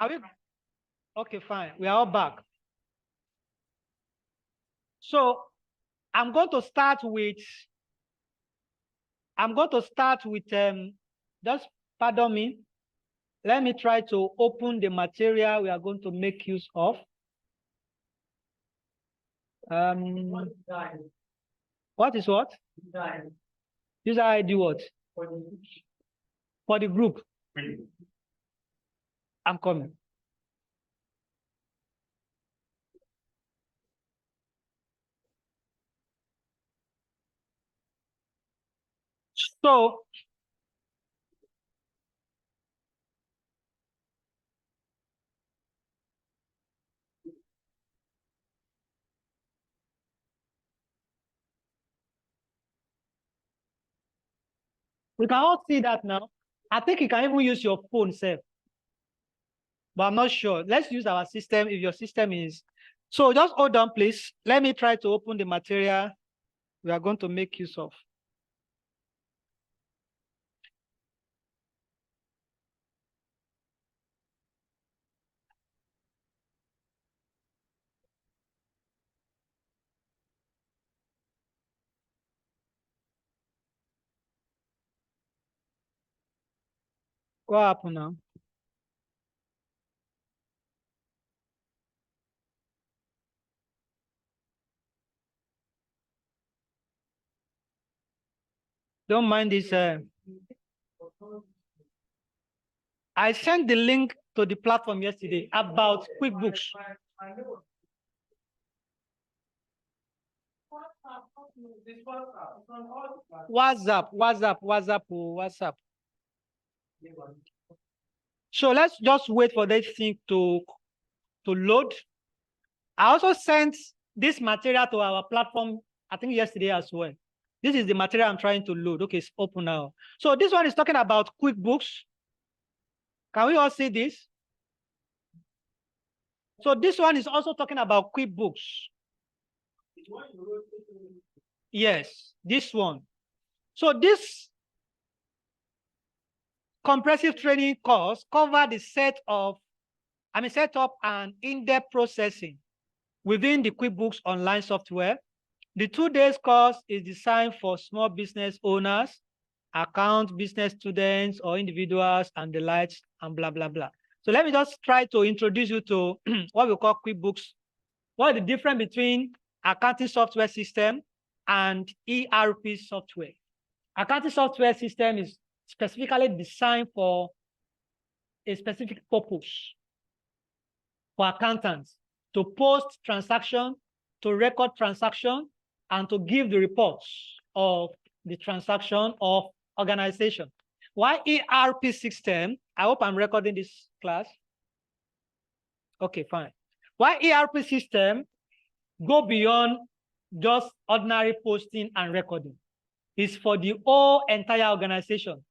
Are we? Okay, fine. We are all back. So I'm going to start with. Just pardon me. Let me try to open the material we are going to make use of. What is what? User ID what? For the group. I'm coming. So we can all see that now. I think you can even use your phone, sir. But I'm not sure. Let's use our system if your system is. So just hold on, please. Let me try to open the material we are going to make use of. What happened now? Don't mind this. I sent the link to the platform yesterday about QuickBooks. WhatsApp. So let's just wait for this thing to load. I also sent this material to our platform, I think yesterday as well. This is the material I'm trying to load. Okay, it's open now. So this one is talking about QuickBooks. Can we all see this? So this one is also talking about QuickBooks. Yes, this one. So this comprehensive training course cover the setup and in-depth processing within the QuickBooks online software. The 2 days course is designed for small business owners, account business students or individuals and the likes and blah, blah, blah. So let me just try to introduce you to what we call QuickBooks. What is the difference between accounting software system and ERP software? Accounting software system is specifically designed for a specific purpose for accountants to post transaction, to record transaction, and to give the reports of the transaction of organization. Why ERP system? I hope I'm recording this class. Okay, fine. Why ERP system go beyond just ordinary posting and recording? It's for the whole entire organization,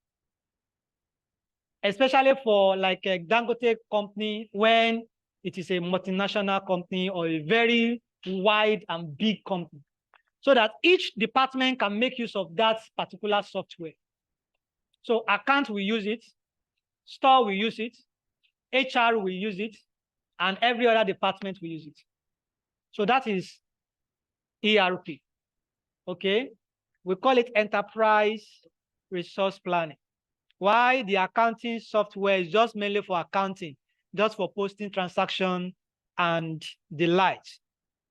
especially for like a Dangote company when it is a multinational company or a very wide and big company, so that each department can make use of that particular software. So account will use it, store will use it, HR will use it, and every other department will use it. So that is ERP, okay? We call it enterprise resource planning. Why the accounting software is just mainly for accounting, just for posting transaction and the likes.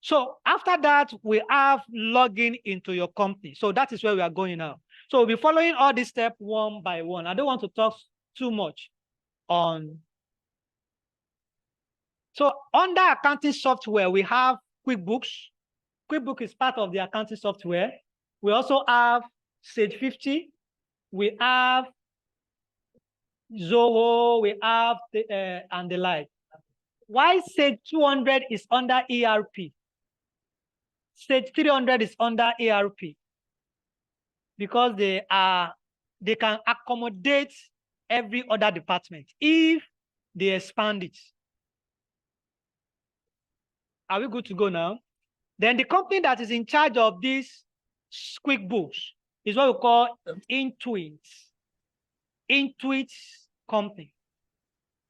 So after that, we have logging into your company. So that is where we are going now. So we'll be following all these steps one by one. I don't want to talk too much on. So under accounting software, we have QuickBooks. QuickBooks is part of the accounting software. We also have Sage 50. We have Zoho. We have and the like. Why Sage 200 is under ERP? Sage 300 is under ERP because they can accommodate every other department if they expand it. Are we good to go now? Then the company that is in charge of this QuickBooks is what we call Intuit company.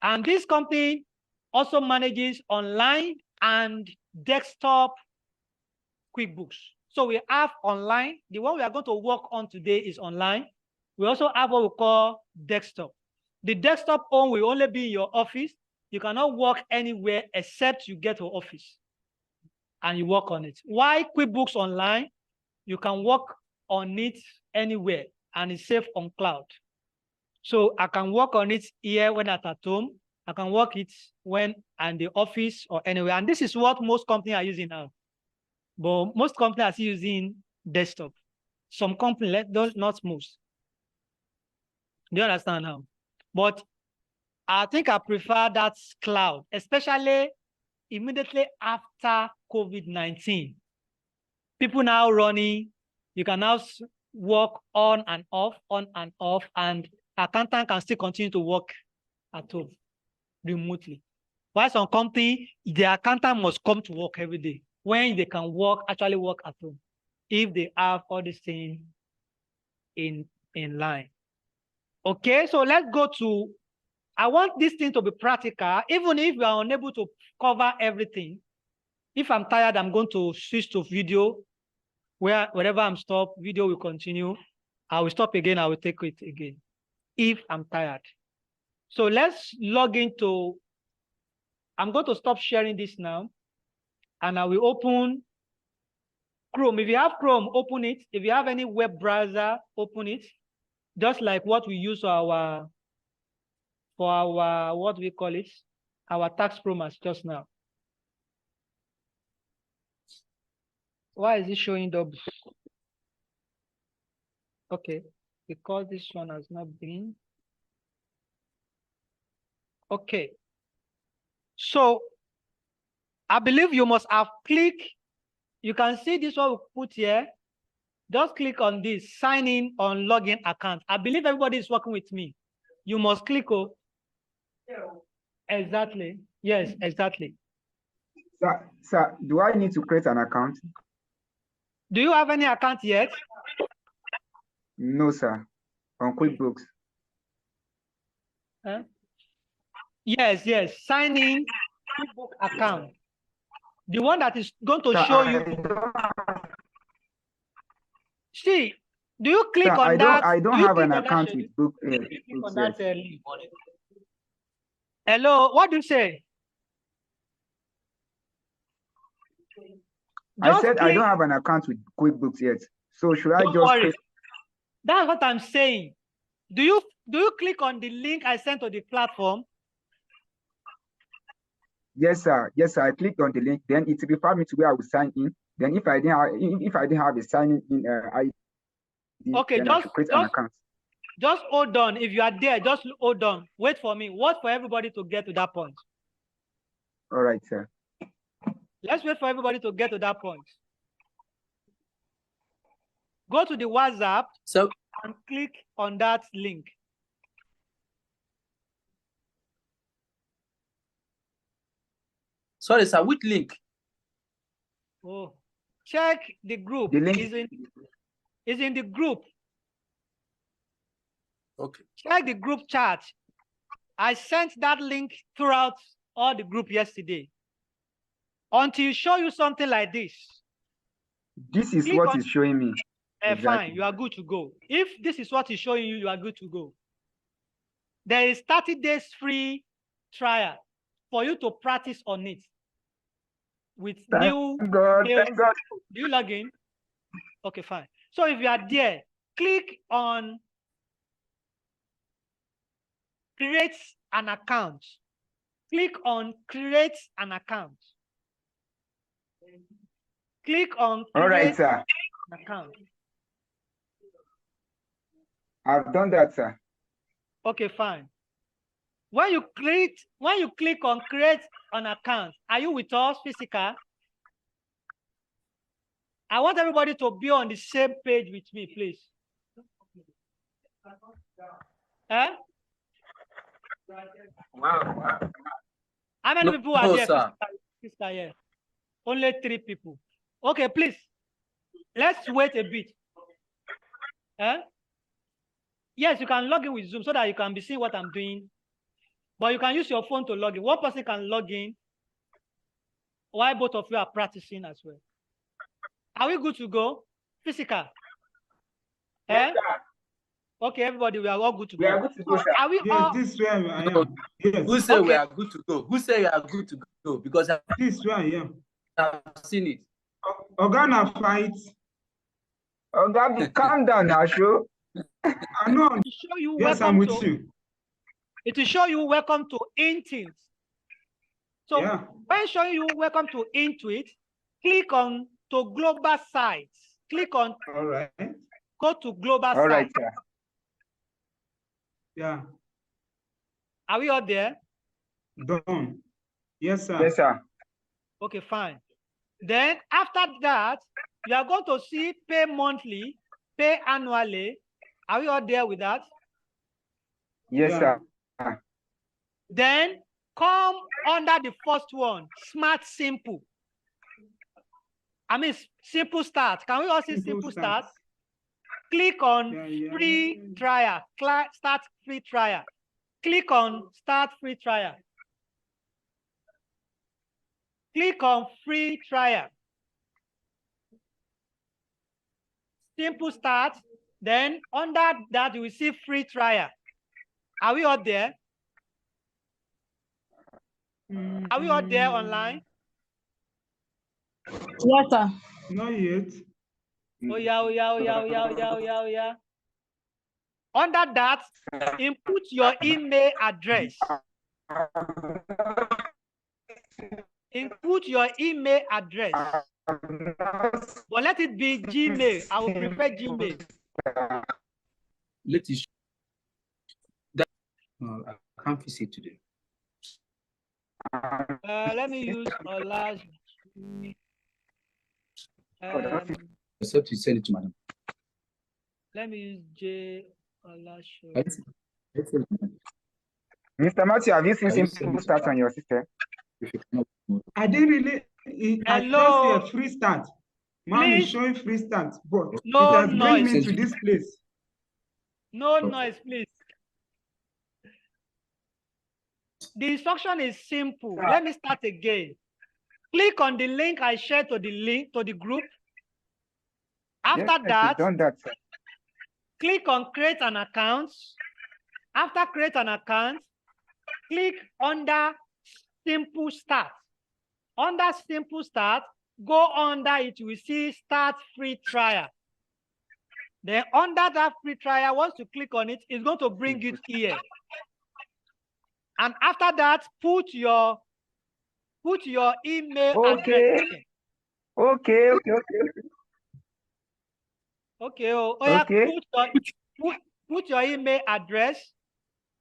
And this company also manages online and desktop QuickBooks. So we have online. The one we are going to work on today is online. We also have what we call desktop. The desktop one will only be in your office. You cannot work anywhere except you get to office and you work on it. Why QuickBooks Online? You can work on it anywhere and it's safe on cloud. So I can work on it here when I'm at home. I can work it when I'm in the office or anywhere. And this is what most companies are using now. But most companies are still using desktop. Some companies, not most. Do you understand now? But I think I prefer that cloud, especially immediately after COVID-19. People now running, you can now work on and off, and accountant can still continue to work at home remotely. While some company, the accountant must come to work every day when they can actually work at home if they have all these things in line. Okay, so let's go to, I want this thing to be practical, even if we are unable to cover everything. If I'm tired, I'm going to switch to video. Wherever I'm stopped, video will continue. I will stop again, I will take it again if I'm tired. So let's log into, I'm going to stop sharing this now, and I will open Chrome. If you have Chrome, open it. If you have any web browser, open it. Just like what we use for our what we call it, our tax promise just now. Why is it showing double? Okay, because this one has not been. Okay. So I believe you must have clicked. You can see this one we put here. Just click on this, sign in on login account. I believe everybody is working with me. You must click. Oh, exactly. Yes, exactly. Sir, do I need to create an account? Do you have any account yet? No, sir. On QuickBooks. Huh? Yes, yes. Sign in QuickBooks account. The one that is going to show you. See, do you click on that? I don't have an account with Book. Hello, what do you say? I said I don't have an account with QuickBooks yet. So should I just worry. That's what I'm saying. Do you click on the link I sent to the platform? Yes, sir. Yes, sir. I clicked on the link. Then it referred me to where I will sign in. Then if I didn't have a sign in ID, okay, then I should create an account. Just hold on. If you are there, just hold on. Wait for me. Wait for everybody to get to that point. All right, sir. Let's wait for everybody to get to that point. Go to the WhatsApp and click on that link. Sorry, sir, which link? Oh, check the group. The link is in the group. Okay. Check the group chat. I sent that link throughout all the group yesterday. Until you show you something like this. This is what is showing me. Exactly. Fine, you are good to go. If this is what is showing you, you are good to go. There is 30 days free trial for you to practice on it. With Thank God. Do you log in? Okay, fine. So if you are there, click on create an account. Click on create an account. Click on create all right, sir. An account. I've done that, sir. Okay, fine. When you click on create an account, are you with us physical? I want everybody to be on the same page with me, please. Huh? Wow. How many people are there physical here? Only 3 people. Okay, please. Let's wait a bit. Huh? Yes, you can log in with Zoom so that you can be seeing what I'm doing But you can use your phone to log in. One person can log in while both of you are practicing as well. Are we good to go? Physical. Yes, Eh? Okay, everybody, we are all good to go. we are good to go, sir. Are we Yes, all? this is where I am. Yes. Who said we Okay. are good to go? Who said you are good to go? Because This is where I am. I've seen it. Organa fight. Oh, Gabby, calm down now, show. I know. To show you Yes, I'm welcome with to. you. It will show you welcome to Intins. So Yeah. when showing you welcome to Intuit, click on to global sites. Click on All right. go to global All right, sites. sir. Yeah. Are we all there? Done. Yes, sir. Yes, sir. Okay, fine. Then after that, you are going to see pay monthly, pay annually. Are we all there with that? Yes, Yeah. sir. Then come under the first one, smart simple. I mean simple start. Can we all see simple start? Click on free trial. Start free trial. Click on start free trial. Click on free trial. Simple start. Then under that you will see free trial. Are we all there? Are we all there online? Yes, sir. Not yet. Oh yeah, oh yeah, oh yeah, oh yeah, oh yeah, oh yeah, oh yeah. Under that, input your email address. Input your email address. But let it be Gmail. I would prefer Gmail. Let it that no, I can't fix it today. Let me use a large. Except you send it to madam. Let me use J. Olasho. Mr. Matthew, have you seen Can you simple send start on your system? I didn't really. I Hello? just see a free start. Mine is Please. showing free start, but No it has bring noise. me to this place. No noise, please. The instruction is simple. Let me start again. Click on the link I shared to the group. After Yes, that, you've done that, sir. click on create an account. After create an account, click under simple start. Under simple start, go under it, you will see start free trial. Then under that free trial, once you click on it, it's going to bring it here. And after that, put your email address. Okay. Okay. Oh yeah, Okay. put your email address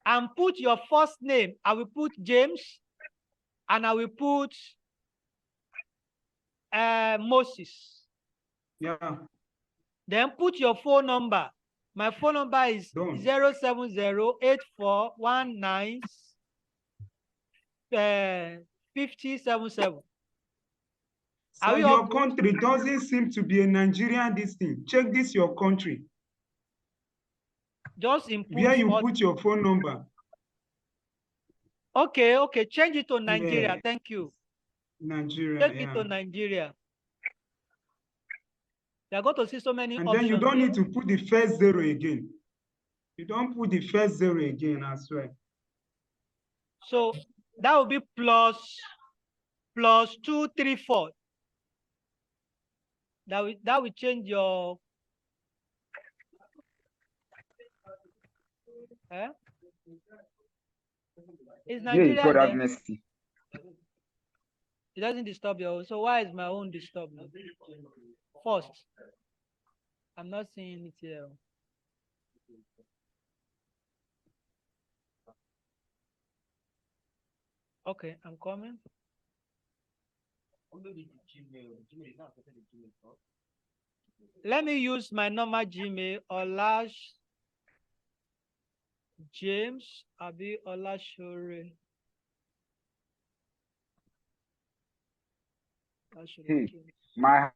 and put your first name. I will put James and I will put Moses. Yeah. Then put your phone number. My phone number is 070-8419-5077. So your country doesn't seem to be a Nigerian this thing. Check this your country. Just input where you put your phone number. Okay. Change it to Nigeria. Yeah. Thank you. Nigeria. Take it to Nigeria. You're going to see so many and options. then you don't need to put the first zero again. You don't put the first zero again as well. So that will be plus 234. That will change your Is Nigeria God have mercy. It doesn't disturb you. So why is my own disturbed? First, I'm not seeing it here. Okay, I'm coming. Let me use my normal Gmail or large James Abi Olashore. Hey, my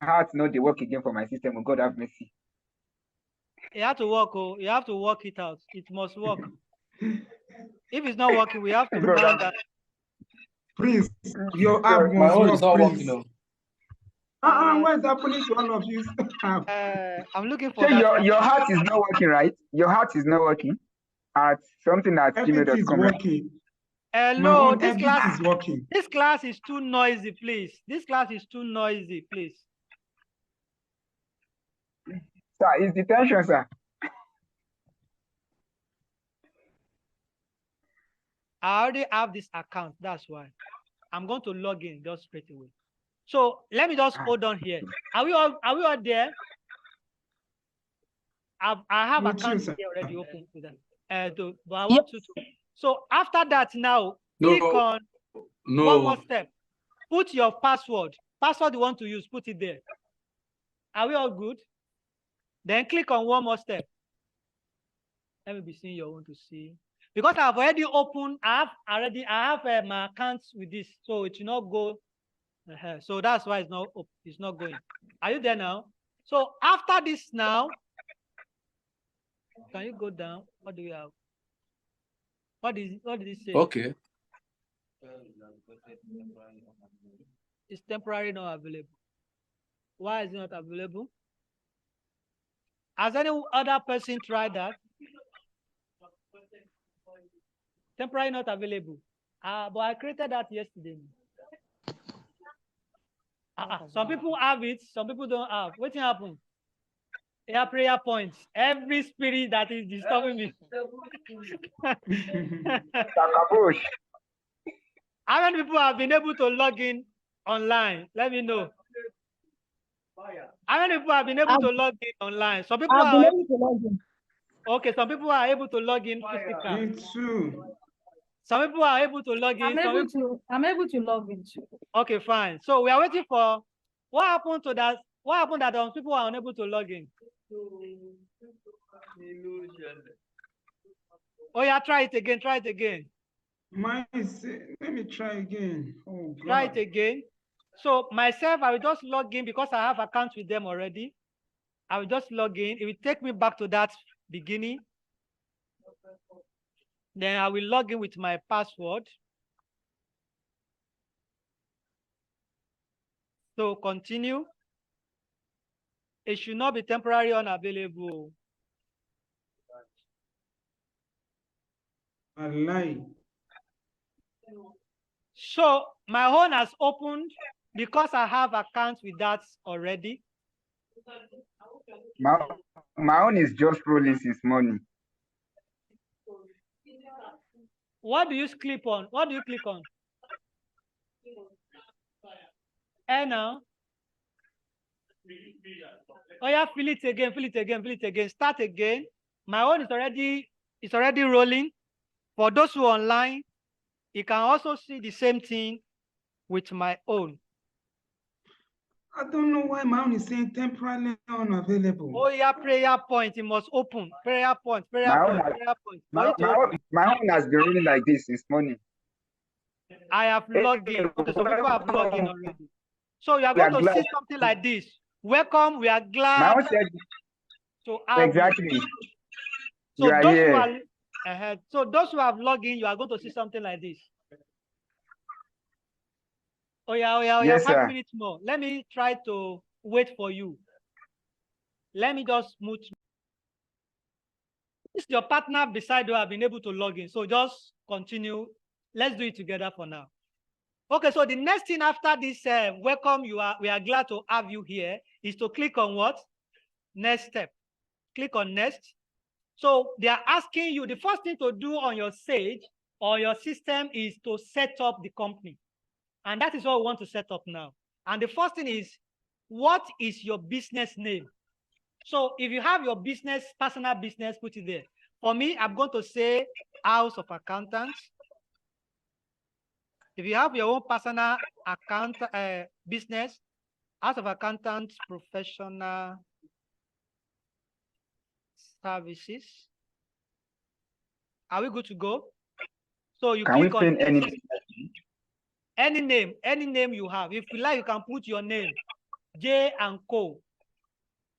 heart not the work again for my system. Oh, God have mercy. You have to work. Oh, you have to work it out. It must work. If it's not working, we have to find that. Prince, your app My must own work, is not Prince. working. What's happening to all of you? I'm looking for So that. your heart is not working, right? Your heart is not working at something at Everything is gmail.com, right? working. Hello, This class is working. This class is too noisy, please. This class is too noisy, please. Sir, it's detention, sir. I already have this account. That's why I'm going to log in just straight away. So let me just hold on here. Are we all there? I have accounts here already open to them. But I want you to. So after that, now click on one more step. Put your password. Password you want to use, put it there. Are we all good? Then click on one more step. Let me be seeing your own to see. Because I've already opened, I have my accounts with this, so it will not go. So that's why it's not going. Are you there now? So after this now, can you go down? What do we have? What did it say? Okay. It's temporary not available. Why is it not available? Has any other person tried that? Temporary not available. But I created that yesterday. Some people have it, some people don't have. What happened? Yeah, prayer points. Every spirit that is disturbing me. How many people have been able to log in online? Let me know. How many people have been able to log in online? Some people are able to log in. Okay, some people are able to log in physically. Me too. Some people are able to log in. I'm able to log in too. Okay, fine. So we are waiting for what happened to that. What happened that people are unable to log in? Oh yeah, try it again. Try it again. Mine is. Let me try again. Oh God. Try it again. So myself, I will just log in because I have accounts with them already. I will just log in. It will take me back to that beginning. Then I will log in with my password. So continue. It should not be temporarily unavailable. A lie. So my own has opened because I have accounts with that already. My own is just rolling since morning. What do you click on? What do you click on? And now. Oh yeah, fill it again, fill it again, fill it again. Start again. My own is already rolling. For those who are online, you can also see the same thing with my own. I don't know why my own is saying temporarily unavailable. Oh yeah, prayer point. It must open. Prayer point. Prayer point. Prayer point. My own has been rolling like this since morning. I have logged in. Okay, some people have logged in already. So you are going to see something like this. Welcome. We are glad to have exactly. you. So you are those here. who are ahead. So those who have logged in, you are going to see something like this. Oh yeah, Yes, 5 sir. minutes more. Let me try to wait for you. Let me just move. This is your partner beside you have been able to log in. So just continue. Let's do it together for now. Okay, so the next thing after this welcome, we are glad to have you here, is to click on what? Next step. Click on next. So they are asking you, the first thing to do on your Sage or your system is to set up the company. And that is what we want to set up now. And the first thing is, what is your business name? So if you have your business, personal business, put it there. For me, I'm going to say House of Accountants. If you have your own personal account business, House of Accountants Professional Services. Are we good to go? So you click on any name you have. If you like, you can put your name, J and Co.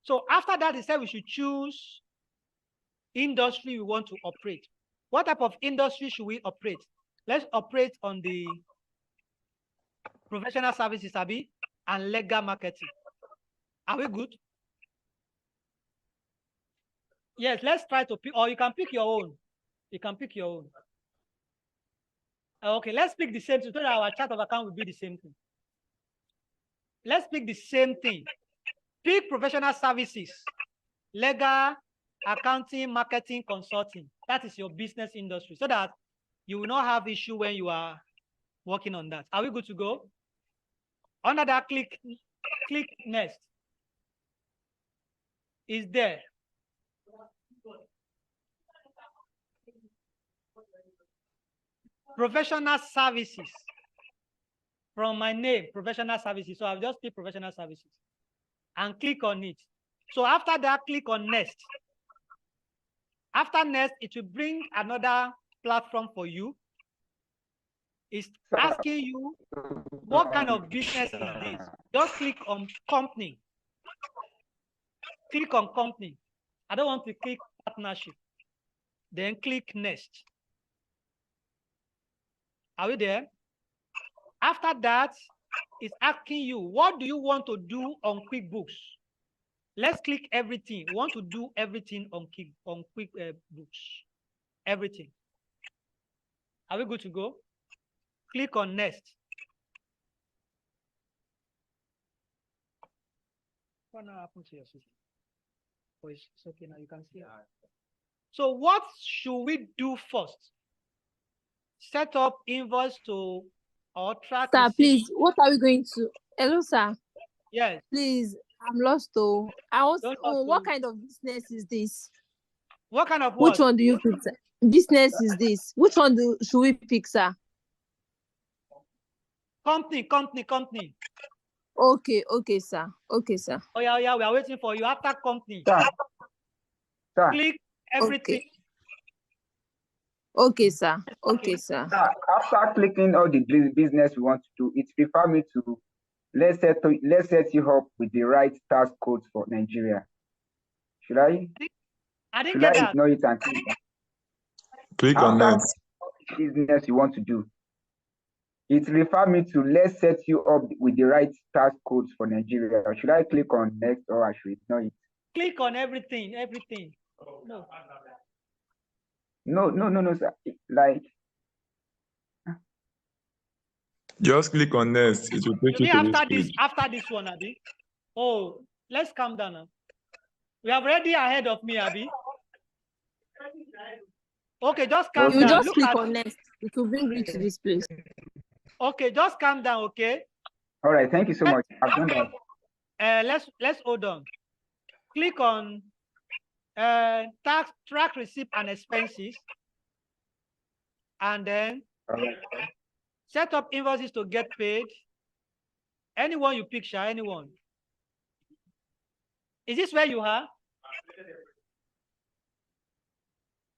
So after that, it said we should choose industry we want to operate. What type of industry should we operate? Let's operate on the professional services, Abi, and legal marketing. Are we good? Yes, let's try to pick, or you can pick your own. You can pick your own. Okay, let's pick the same thing so that our chart of account will be the same thing. Let's pick the same thing. Pick professional services, legal, accounting, marketing, consulting. That is your business industry, so that you will not have issue when you are working on that. Are we good to go? Under that, click next. Is there. Professional services. From my name, professional services. So I'll just pick professional services and click on it. So after that, click on next. After next, it will bring another platform for you. It's asking you what kind of business is this. Just click on company. Click on company. I don't want to click partnership. Then click next. Are we there? After that, it's asking you, what do you want to do on QuickBooks? Let's click everything. We want to do everything on QuickBooks. Everything. Are we good to go? Click on next. What now happened to your system? Oh, it's okay now. You can see. So what should we do first? Set up invoice to or track. Sir, receipt. please, what are we going to? Hello, sir. Yes. Please, I'm lost. Oh, I was. Don't Oh, lost, what oh. kind of business is this? What kind of what? Which one do you pick, sir? Business is this? Which one should we pick, sir? Company. Okay, sir. Okay, sir. Oh yeah, we are waiting for you. After company, Sir. click everything. Okay, sir. Okay, sir. After clicking all the business we want to do, it refer me to let's set you up with the right tax codes for Nigeria. Should I? I didn't Should get I that. ignore it and click? Click on After next. business you want to do, it refer me to let's set you up with the right tax codes for Nigeria. Should I click on next or I should ignore it? Click on everything. No, sir. Like, Just click on next. It will take You you mean to this page. after this one, Abi? Oh, let's calm down now. We are already ahead of me, Abi. Okay, just calm You down. just Look click at on next. It will bring you to this place. Okay, just calm down, okay? all right, thank you so much. I've done that. Let's hold on. Click on track receipt and expenses, and then All right. set up invoices to get paid. Anyone you picture, anyone. Is this where you are?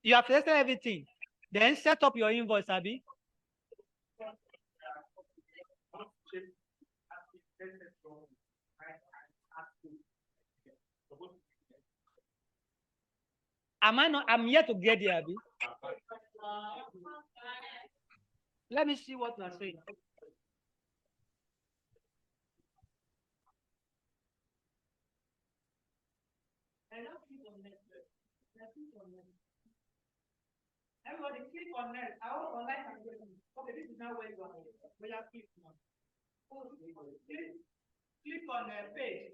You have tested everything. Then set up your invoice, Abi. I'm yet to get there, Abi. Let me see what you are saying. Everybody click on next. I want online. Okay, this is now where you are. Where you are click now. Click on the page.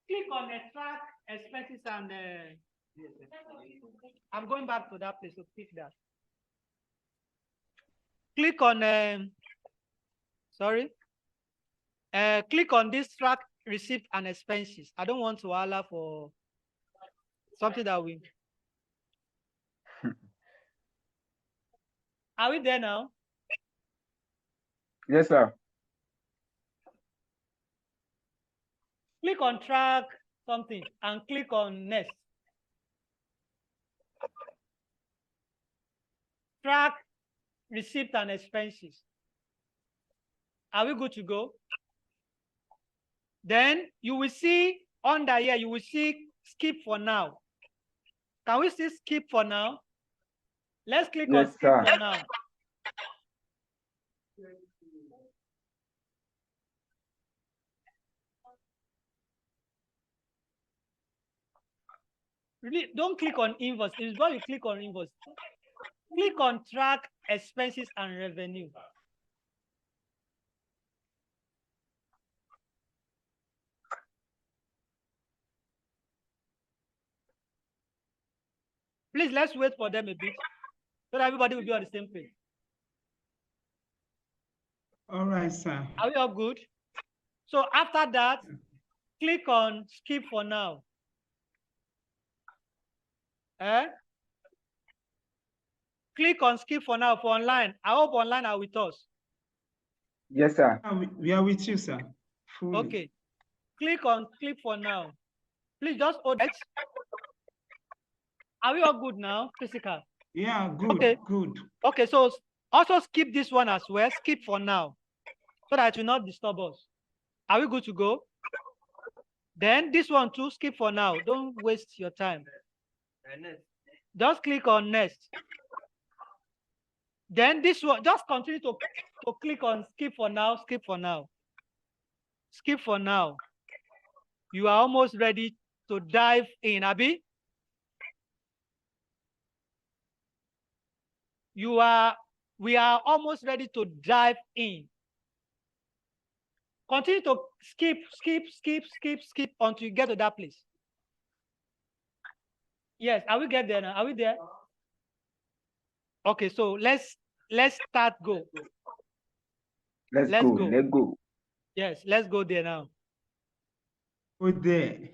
Click on the track expenses and I'm going back to that place to pick that. Click on click on this track receipt and expenses. I don't want to allow for something that we. Are we there now? Yes, sir. Click on track something and click on next. Track receipt and expenses. Are we good to go? Then you will see under here, you will see skip for now. Can we see skip for now? Let's click on Yes, skip sir. for now. Really, don't click on invoice. It's when you click on invoice. Click on track expenses and revenue. Please, let's wait for them a bit so that everybody will be on the same page. All right, sir. Are we all good? So after that, click on skip for now. Click on skip for now for online. I hope online are with us. Yes, sir. We are with you, sir. Fully. Okay. Click on skip for now. Please just hold it. Are we all good now? Physical. Yeah, good, Okay. good. Okay, so also skip this one as well. Skip for now, so that it will not disturb us. Are we good to go? Then this one too, skip for now. Don't waste your time. Just click on next. Then this one, just continue to click on skip for now, skip for now. Skip for now. You are almost ready to dive in, Abby. We are almost ready to dive in. Continue to skip until you get to that place. Yes, are we get there now? Are we there? Okay, so let's start go. Let's go. Let's go. Yes, let's go there now. Go there.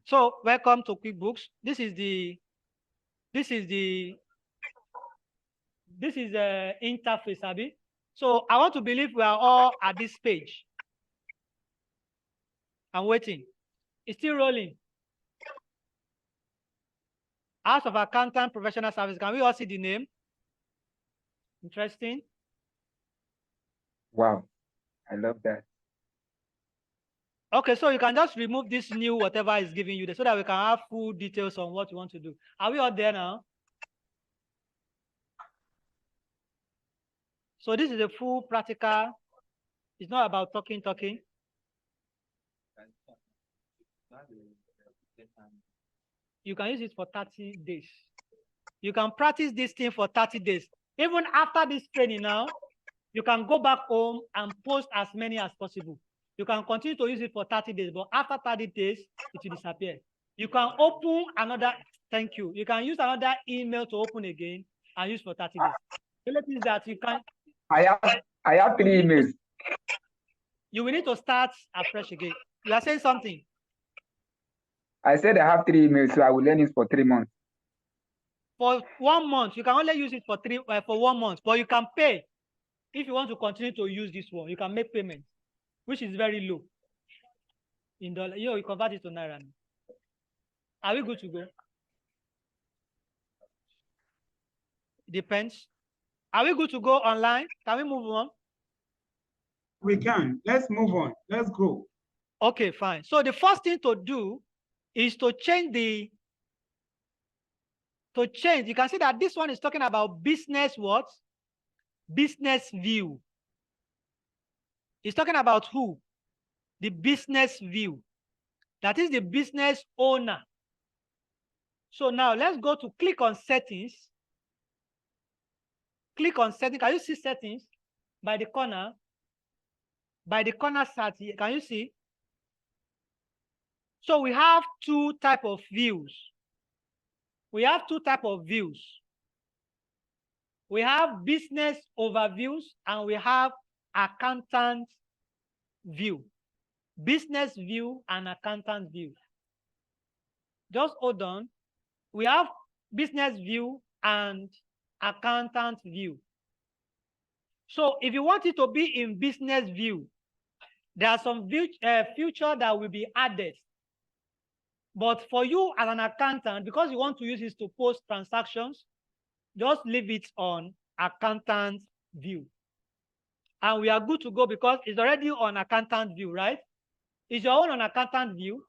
So welcome to QuickBooks. This is the interface, Abby. So I want to believe we are all at this page. I'm waiting. It's still rolling. House of Accountant Professional Service. Can we all see the name? Interesting. Wow. I love that. Okay, so you can just remove this new whatever is giving you there so that we can have full details on what you want to do. Are we all there now? So this is a full practical. It's not about talking. You can use it for 30 days. You can practice this thing for 30 days. Even after this training now, you can go back home and post as many as possible. You can continue to use it for 30 days, but after 30 days, it will disappear. You can open another, thank you. You can use another email to open again and use for 30 days. The only thing is that you can. I have 3 emails. You will need to start afresh again. You are saying something. I said I have 3 emails, so I will learn it for 3 months. For 1 month, you can only use it for 1 month, but you can pay. If you want to continue to use this one, you can make payments, which is very low in dollar. You convert it to naira. Are we good to go? Depends. Are we good to go online? Can we move on? We can. Let's move on. Let's go. Okay, fine. So the first thing to do is to change you can see that this one is talking about business what? Business view. It's talking about who? The business view. That is the business owner. So now let's go to click on settings. Click on settings. Can you see settings by the corner? By the corner side here, can you see? So we have 2 types of views. We have 2 types of views. We have business overviews and we have accountant view. Business view and accountant view. Just hold on. We have business view and accountant view. So if you want it to be in business view, there are some feature that will be added. But for you as an accountant, because you want to use this to post transactions, just leave it on accountant view. And we are good to go because it's already on accountant view, right? Is your own on accountant view?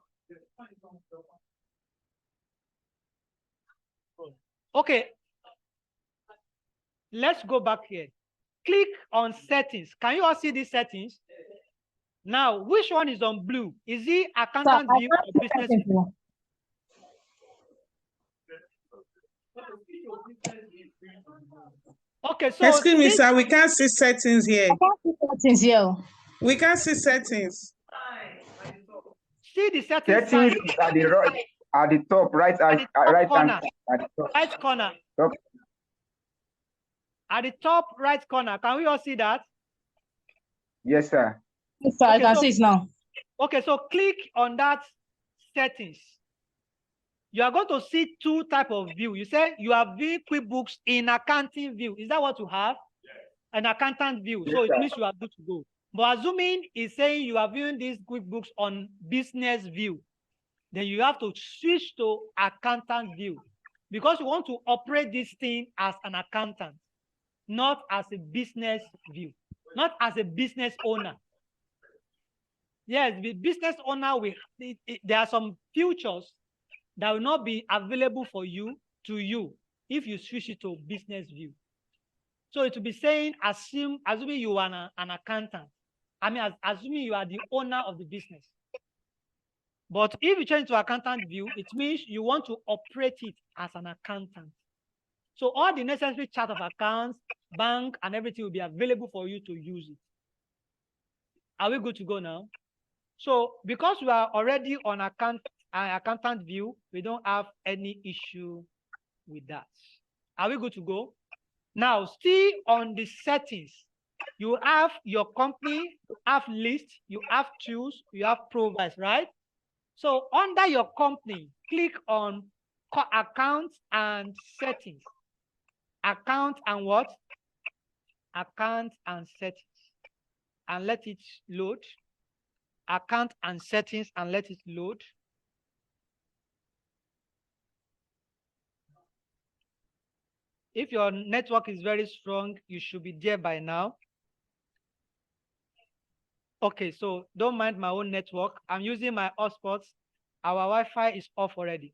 Okay. let's go back here. Click on settings. Can you all see these settings? Now, which one is on blue? Is it accountant view or business view? Okay, so excuse me, sir, we can't see settings here. Settings here. We can't see settings. See the settings Settings sign is at the right, at the top, right, at the top right corner. hand, at the top. Right corner. Top. At the top right corner. Can we all see that? Yes, sir. Yes, sir, I Okay, can so- see it now. Okay, so click on that settings. You are going to see two type of view. You say you are viewing QuickBooks in accounting view. Is that what you have? An accountant view. So Yes, it sir. means you are good to go. But assuming is saying you are viewing these QuickBooks on business view, then you have to switch to accountant view because you want to operate this thing as an accountant, not as a business view, not as a business owner. Yes, the business owner will. There are some features that will not be available for you if you switch it to business view. So it will be saying, assuming you are an accountant. I mean, assuming you are the owner of the business. But if you change to accountant view, it means you want to operate it as an accountant. So all the necessary chart of accounts, bank, and everything will be available for you to use it. Are we good to go now? So because we are already on accountant view, we don't have any issue with that. Are we good to go? Now, still on the settings, you have your company, you have list, you have tools, you have providers, right? So under your company, click on accounts and settings. Account and what? Account and settings. And let it load. Account and settings and let it load. If your network is very strong, you should be there by now. Okay, so don't mind my own network. I'm using my hotspots. Our Wi-Fi is off already.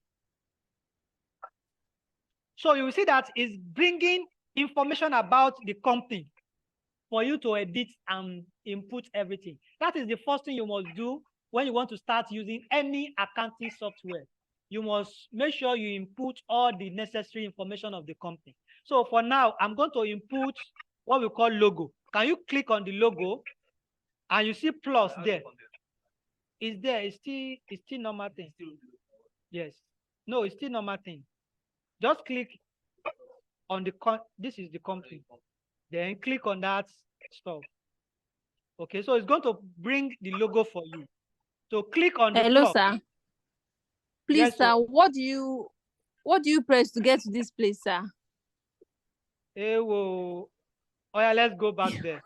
So you will see that it's bringing information about the company for you to edit and input everything. That is the first thing you must do when you want to start using any accounting software. You must make sure you input all the necessary information of the company. So for now, I'm going to input what we call logo. Can you click on the logo and you see plus there? It's there. It's still normal thing. Yes. No, it's still normal thing. Just click on the this is the company. Then click on that stuff. Okay, so it's going to bring the logo for you. So click on the Hello, plus. sir. Please, Yes, sir, what do you press to get to this place, sir? Hey, whoa. Oh yeah, let's go back there.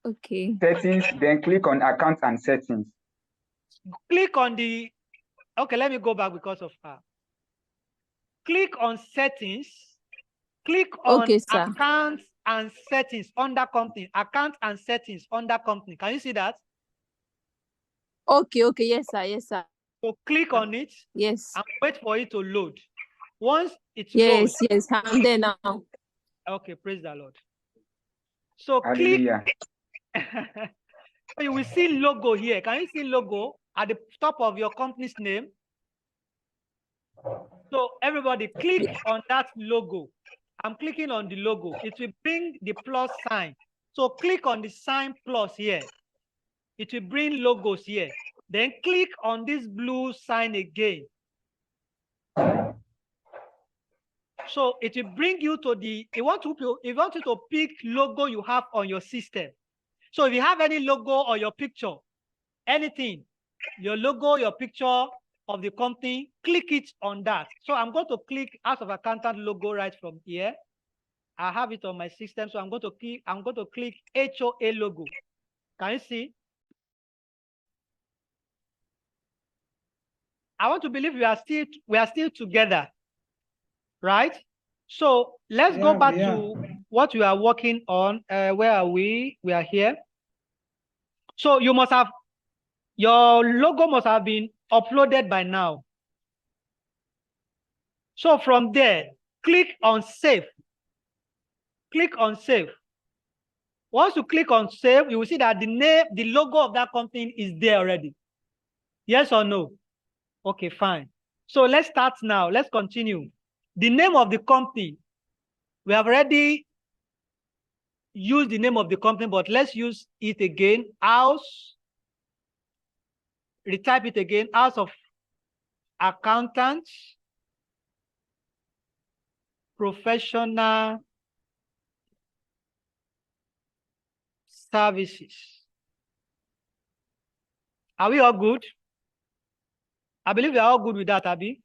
Okay. Settings, then click on accounts and settings. Click on the, okay, let me go back because of her. Click on settings. Click on Okay, sir. accounts and settings under company. Account and settings under company. Can you see that? Okay, yes, sir. Yes, sir. So click on it Yes. and wait for it to load. Once it Yes, loads, I'm there now. okay, praise the Lord. So Hallelujah. click. So you will see logo here. Can you see logo at the top of your company's name? So everybody click on that logo. I'm clicking on the logo. It will bring the plus sign. So click on the sign plus here. It will bring logos here. Then click on this blue sign again. So it will bring you to the, you want you to pick logo you have on your system. So if you have any logo or your picture, anything, your logo, your picture of the company, click it on that. So I'm going to click House of Accountant logo right from here. I have it on my system, so I'm going to click HOA logo. Can you see? I want to believe we are still together, right? So let's go back to what we are working on. Where are we? We are here. So you must have, your logo must have been uploaded by now. So from there, click on save. click on save. Once you click on save, you will see that the name, the logo of that company is there already. Yes or no? Okay, fine. So let's start now. Let's continue. The name of the company, we have already used the name of the company, but let's use it again. House, retype it again. House of Accountants, Professional Services. Are we all good? I believe we are all good with that, Abby.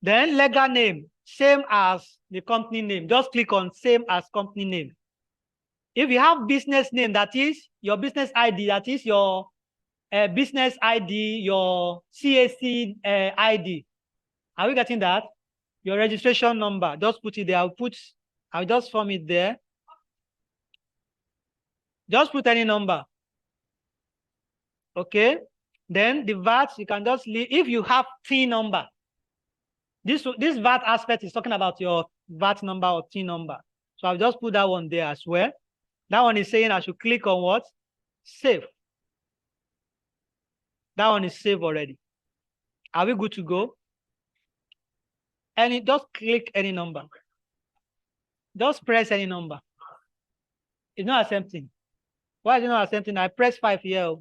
Then legal name, same as the company name. Just click on same as company name. If you have business name, that is your business ID, that is your business ID, your CAC ID. Are we getting that? Your registration number, just put it there. I'll just form it there. Just put any number. Okay. Then the VAT, you can just leave. If you have TIN number, this VAT aspect is talking about your VAT number or TIN number. So I'll just put that one there as well. That one is saying I should click on what? Save. That one is saved already. Are we good to go? And just click any number. Just press any number. It's not accepting. Why is it not accepting? I press 5 here.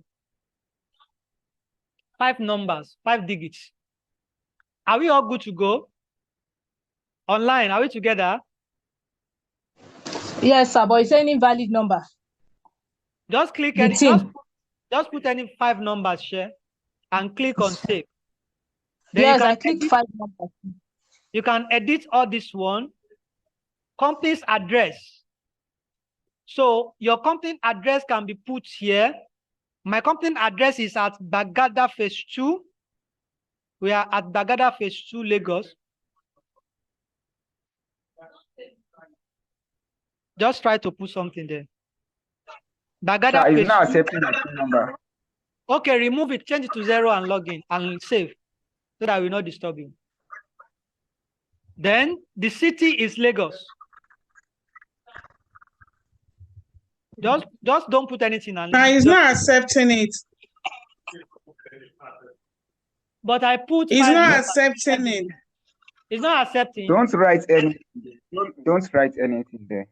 5 numbers, 5 digits. Are we all good to go? Online, are we together? Yes, sir, but it's any invalid number. Just click The any, team. just put any 5 numbers here and click on save. Then Yes, I clicked 5 numbers. You can edit all this one. Company's address. So your company address can be put here. My company address is at Bagada Phase 2. We are at Bagada Phase 2, Lagos. Just try to put something there. Bagada Sir, Phase it's not 2. accepting the PIN number. Okay, remove it, change it to 0 and log in and save so that I will not disturb you. Then the city is Lagos. Just don't put anything on. It's not accepting it. But I put. It's not accepting it. It's not accepting. Don't write anything. Don't write anything there.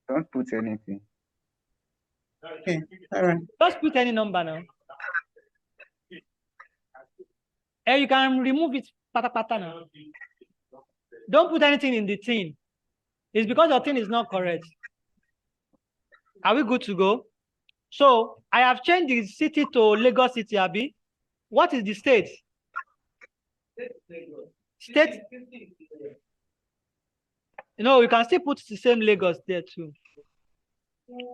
Don't put anything. Okay, all right. Just put any number now. And you can remove it pata now. Don't put anything in the tin. It's because your tin is not correct. Are we good to go? So I have changed the city to Lagos City, Abi. What is the state? State. You know, you can still put the same Lagos there too.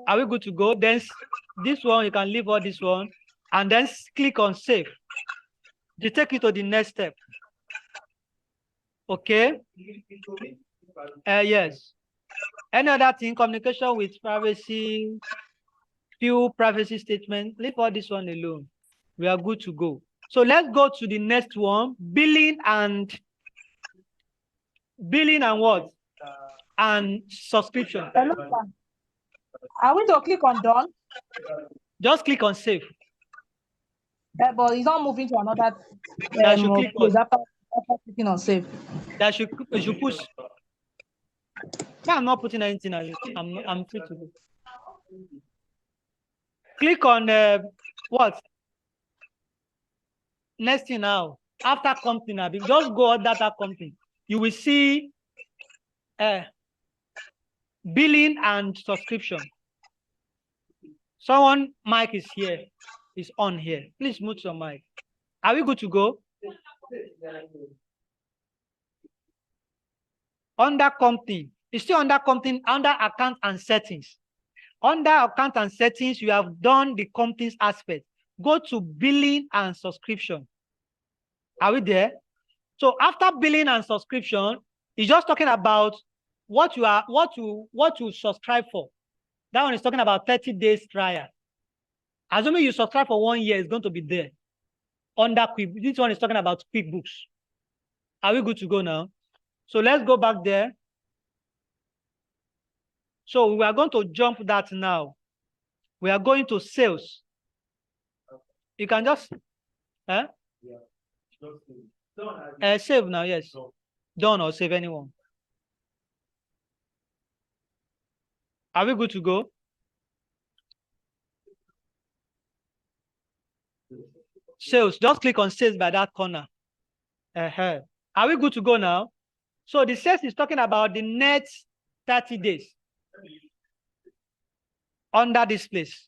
Are we good to go? Then this one, you can leave all this one and then click on save. To take you to the next step. Okay. Yes. Any other thing, communication with privacy, few privacy statements, leave all this one alone. We are good to go. So let's go to the next one, billing and what? And subscription. Hello, sir. Are we to click on done? Just click on save. But it's not moving to another That should click place after clicking on save. That should push. I'm not putting anything on it. I'm free to go. Click on what? Next thing now. After company now, just go on data company. You will see billing and subscription. Someone mic is here, is on here. Please mute your mic. Are we good to go? Under company, it's still under company, under account and settings. Under account and settings, you have done the company's aspect. Go to billing and subscription. Are we there? So after billing and subscription, it's just talking about what you subscribe for. That one is talking about 30 days trial. Assuming you subscribe for 1 year, it's going to be there. Under Quickbooks, this one is talking about Quickbooks. Are we good to go now? So let's go back there. So we are going to jump that now. We are going to sales. You can just save now, yes. Done or save anyone. Are we good to go? Sales, just click on sales by that corner. Are we good to go now? So the sales is talking about the next 30 days under this place.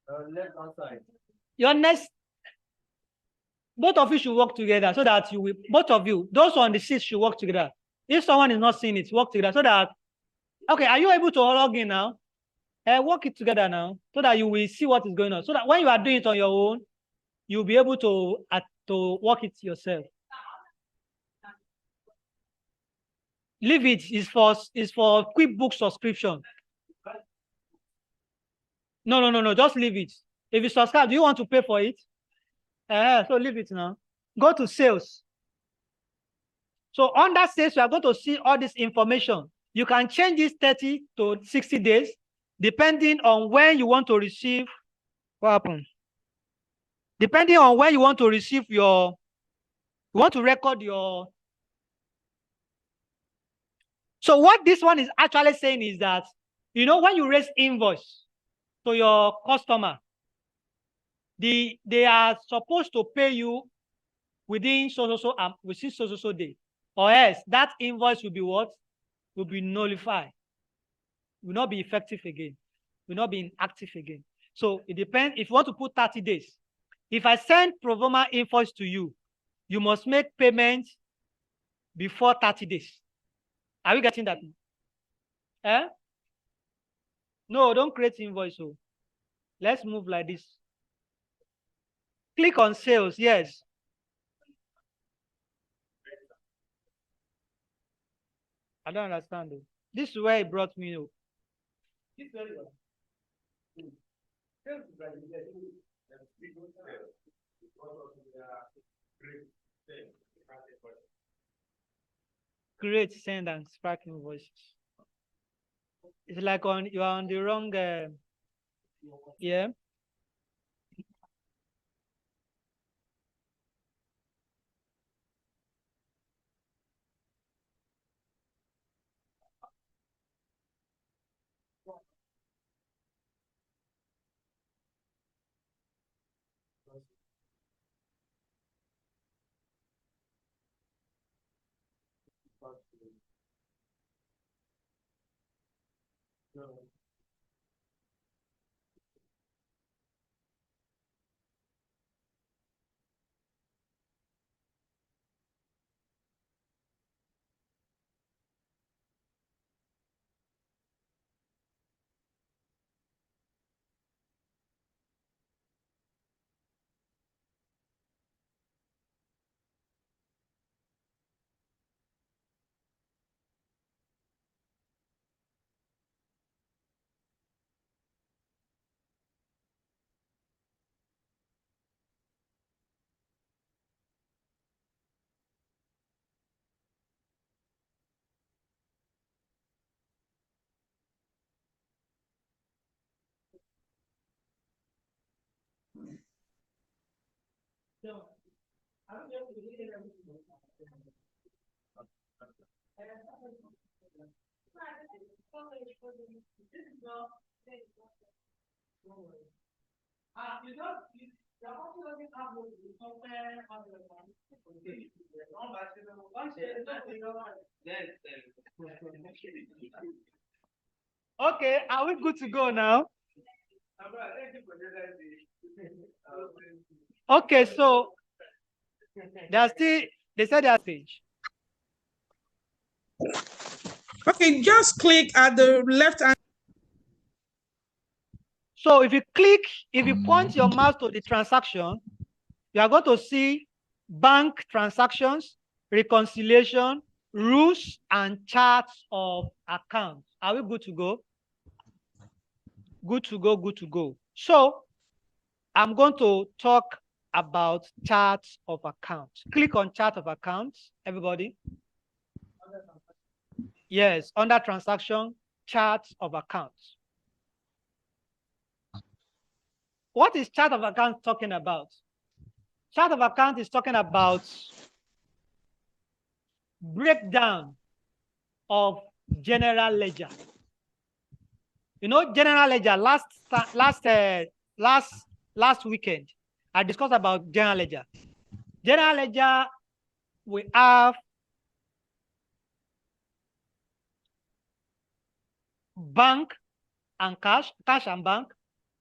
Left-hand side. Your next, both of you should work together so that you will, both of you, those on the seat should work together. If someone is not seeing it, work together so that, okay, are you able to log in now? Work it together now so that you will see what is going on. So that when you are doing it on your own, you'll be able to work it yourself. Leave it, is for Quickbooks subscription. No, just leave it. If you subscribe, do you want to pay for it? So leave it now. Go to sales. So under sales, you are going to see all this information. You can change this 30 to 60 days, depending on when you want to receive. What happened? Depending on when you want to receive your, you want to record your. So what this one is actually saying is that, you know, when you raise invoice to your customer, they are supposed to pay you within so day, or else that invoice will be what? Will be nullified, will not be effective again, will not be inactive again. So it depends. If you want to put 30 days, if I send pro forma invoice to you, you must make payment before 30 days. Are we getting that? No, don't create invoice. So let's move like this. Click on sales, yes. I don't understand it. This is where it brought me up. Create, send, and spark invoices. It's like you are on the wrong. Yeah. Okay, are we good to go now? Okay, so they said their stage. Okay, just click at the left hand. So if you point your mouse to the transaction, you are going to see bank transactions, reconciliation, rules, and charts of accounts. Are we good to go? Good to go, good to go. So I'm going to talk about charts of accounts. Click on chart of accounts, everybody. Yes, under transaction, charts of accounts. What is chart of accounts talking about? Chart of account is talking about breakdown of general ledger. You know, general ledger last weekend, I discussed about general ledger. General ledger, we have bank and cash and bank.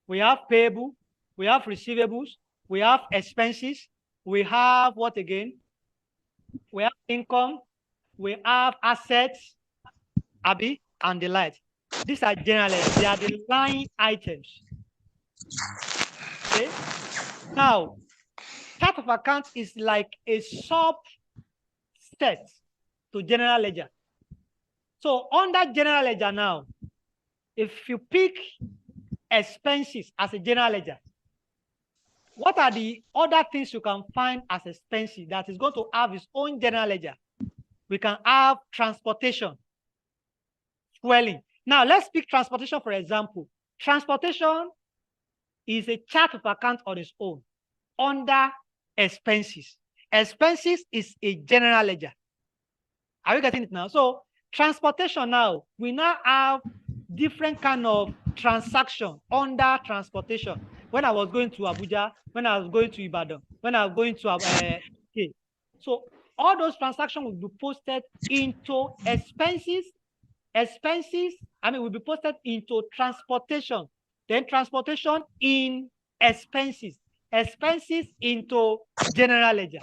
We have payable, we have receivables, we have expenses, we have what again? We have income, we have assets, Abby, and the like. These are generally, they are the line items. Okay. Now, chart of accounts is like a subset to general ledger. So under general ledger now, if you pick expenses as a general ledger, what are the other things you can find as expenses that is going to have its own general ledger? We can have transportation, fueling. Now, let's pick transportation, for example. Transportation is a chart of account on its own under expenses. Expenses is a general ledger. Are you getting it now? So transportation now, we now have different kind of transaction under transportation. When I was going to Abuja, when I was going to Ibadan, when I was going to okay. So all those transactions will be posted into expenses. Expenses, will be posted into transportation. Then transportation in expenses. Expenses into general ledger.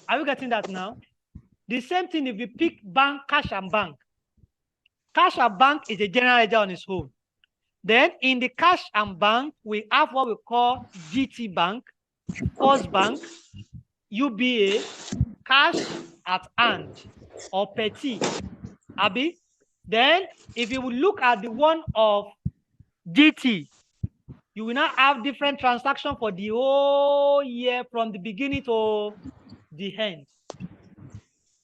Are you getting that now? The same thing if you pick bank, cash and bank. Cash and bank is a general ledger on its own. Then in the cash and bank, we have what we call GT Bank, First Bank, UBA, cash at hand, or petty. Abi? Then if you will look at the one of GT, you will now have different transactions for the whole year from the beginning to the end.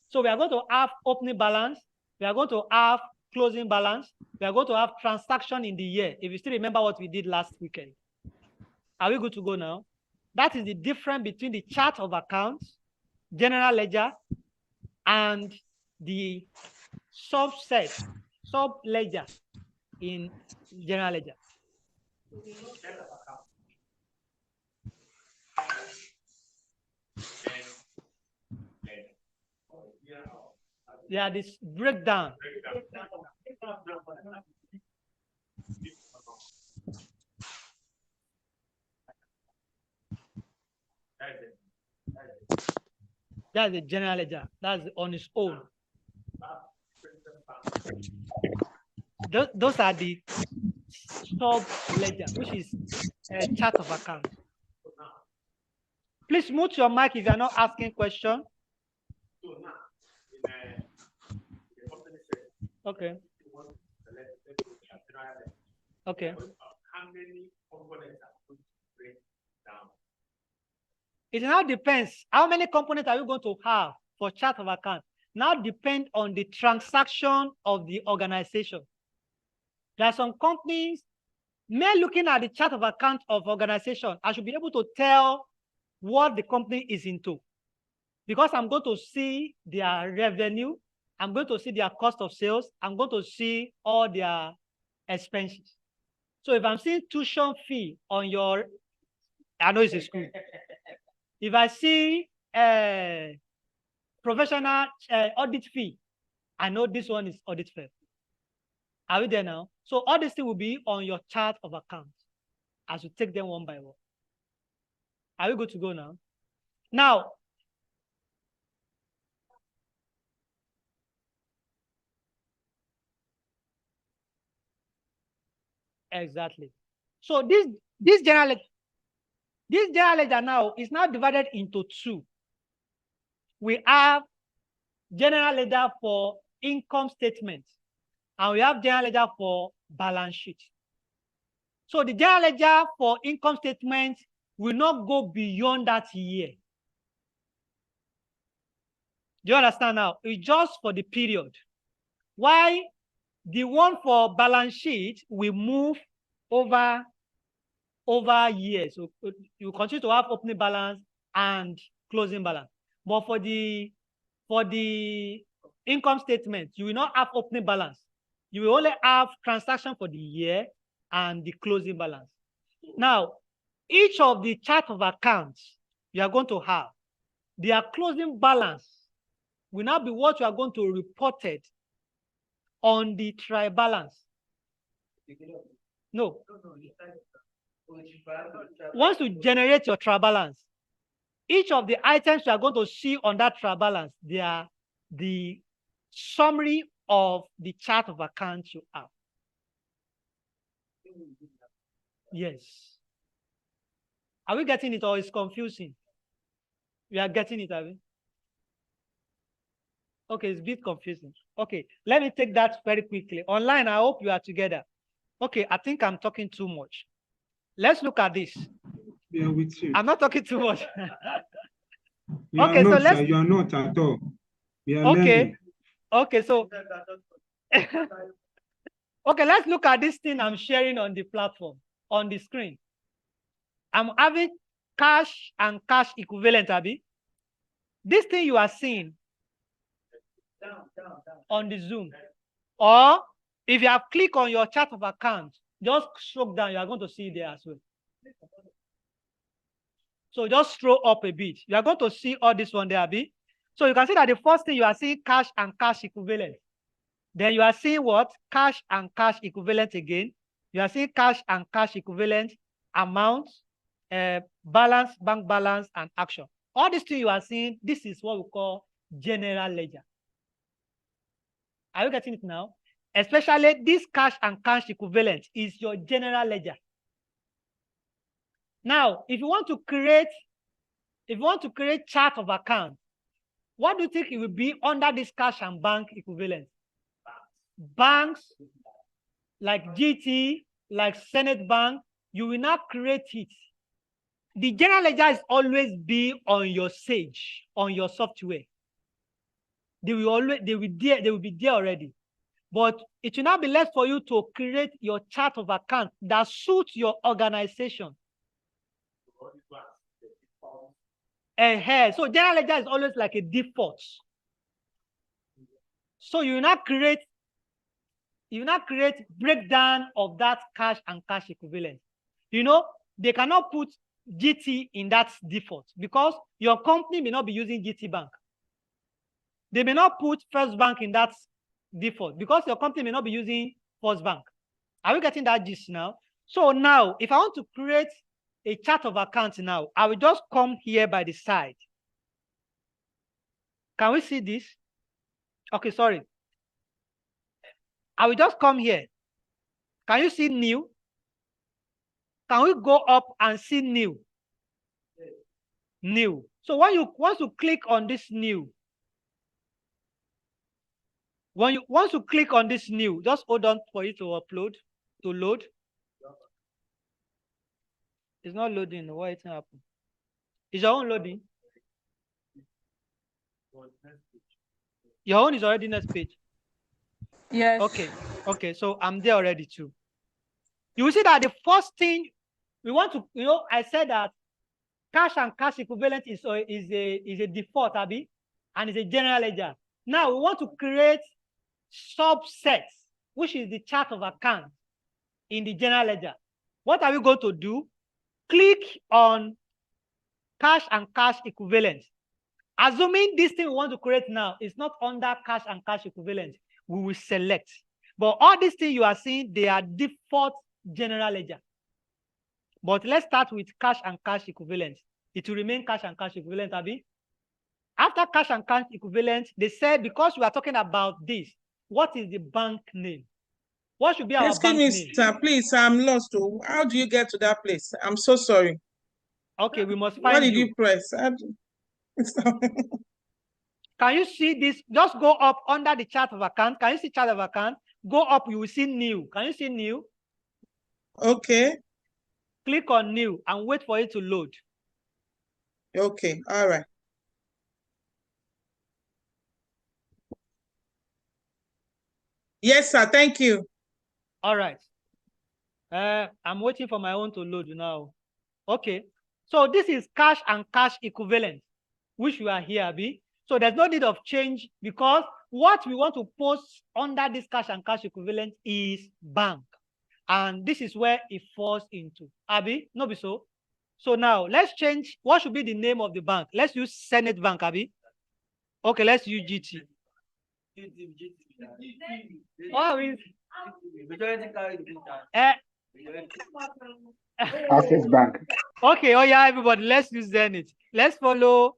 So we are going to have opening balance, we are going to have closing balance, we are going to have transaction in the year. If you still remember what we did last weekend. Are we good to go now? That is the difference between the chart of accounts, general ledger, and the subset, sub-ledger in general ledger. Yeah, this breakdown. That's the general ledger. That's on its own. Those are the sub-ledger, which is a chart of account. Please mute your mic if you are not asking questions. Okay. Okay. It now depends. How many components are you going to have for chart of account? Now depend on the transaction of the organization. There are some companies, mere looking at the chart of account of organization, I should be able to tell what the company is into. Because I'm going to see their revenue, I'm going to see their cost of sales, I'm going to see all their expenses. So if I'm seeing tuition fee on your, I know it's a school. If I see professional audit fee, I know this one is audit fee. Are we there now? So all these things will be on your chart of accounts as you take them one by one. Are we good to go now? Now, exactly. So this general ledger now is now divided into two. We have general ledger for income statement, and we have general ledger for balance sheet. So the general ledger for income statement will not go beyond that year. Do you understand now? It's just for the period. Why the one for balance sheet will move over years. So you continue to have opening balance and closing balance. But for the income statement, you will not have opening balance. You will only have transaction for the year and the closing balance. Now, each of the chart of accounts you are going to have, their closing balance will now be what you are going to report it on the trial balance. No. Once you generate your trial balance, each of the items you are going to see on that trial balance, they are the summary of the chart of accounts you have. Yes. Are we getting it, or is confusing? We are getting it, are we? Okay, it's a bit confusing. Okay, let me take that very quickly. Online, I hope you are together. Okay, I think I'm talking too much. Let's look at this. We are with you. I'm not talking too much. You Okay, are not, so let's. sir, you are not at all. We are Okay. learning. Okay, so. Okay, let's look at this thing I'm sharing on the platform, on the screen. I'm having cash and cash equivalent, Abby. This thing you are seeing on the Zoom, or if you have clicked on your chart of account, just stroke down, you are going to see it there as well. So just scroll up a bit. You are going to see all this one there, Abby. So you can see that the first thing you are seeing cash and cash equivalent. Then you are seeing what? Cash and cash equivalent again. You are seeing cash and cash equivalent, amount, balance, bank balance, and action. All these things you are seeing, this is what we call general ledger. Are you getting it now? Especially this cash and cash equivalent is your general ledger. Now, if you want to create chart of account, what do you think it will be under this cash and bank equivalent? Banks like GT, like Senate Bank, you will not create it. The general ledger is always be on your Sage, on your software. They will be there already. But it will not be left for you to create your chart of account that suits your organization. So general ledger is always like a default. So you will not create breakdown of that cash and cash equivalent. You know, they cannot put GT in that default because your company may not be using GT Bank. They may not put First Bank in that default because your company may not be using First Bank. Are we getting that gist now? So now, if I want to create a chart of accounts now, I will just come here by the side. Can we see this? Okay, sorry. I will just come here. Can you see new? Can we go up and see new? New. So once you click on this new, once you click on this new, just hold on for it to load. It's not loading. Why it's not happening? Is your own loading? Your own is already next page. Yes. Okay, so I'm there already too. You will see that the first thing we want to, I said that cash and cash equivalent is a default, Abby, and it's a general ledger. Now we want to create subsets, which is the chart of account in the general ledger. What are we going to do? Click on cash and cash equivalent. Assuming this thing we want to create now is not under cash and cash equivalent, we will select. But all these things you are seeing, they are default general ledger. But let's start with cash and cash equivalent. It will remain cash and cash equivalent, Abby. After cash and cash equivalent, they said because we are talking about this, what is the bank name? What should be our bank name? Excuse me, sir, please, I'm lost. How do you get to that place? I'm so sorry. Okay, we must find What did you press? Can you see this? Just go up under the chart of account. Can you see chart of account? Go up, you will see new. Can you see new? Okay. click on new and wait for it to load. Okay, all right. Yes, sir. Thank you. All right. I'm waiting for my own to load now. Okay. So this is cash and cash equivalent, which we are here, B. So there's no need of change because what we want to post under this cash and cash equivalent is bank. And this is where it falls into. Abi, no be so. So now let's change. What should be the name of the bank? Let's use Senate Bank, Abi. Okay, let's use GT. Oh, Access Bank. okay, oh yeah, everybody, let's use Zenith. Let's follow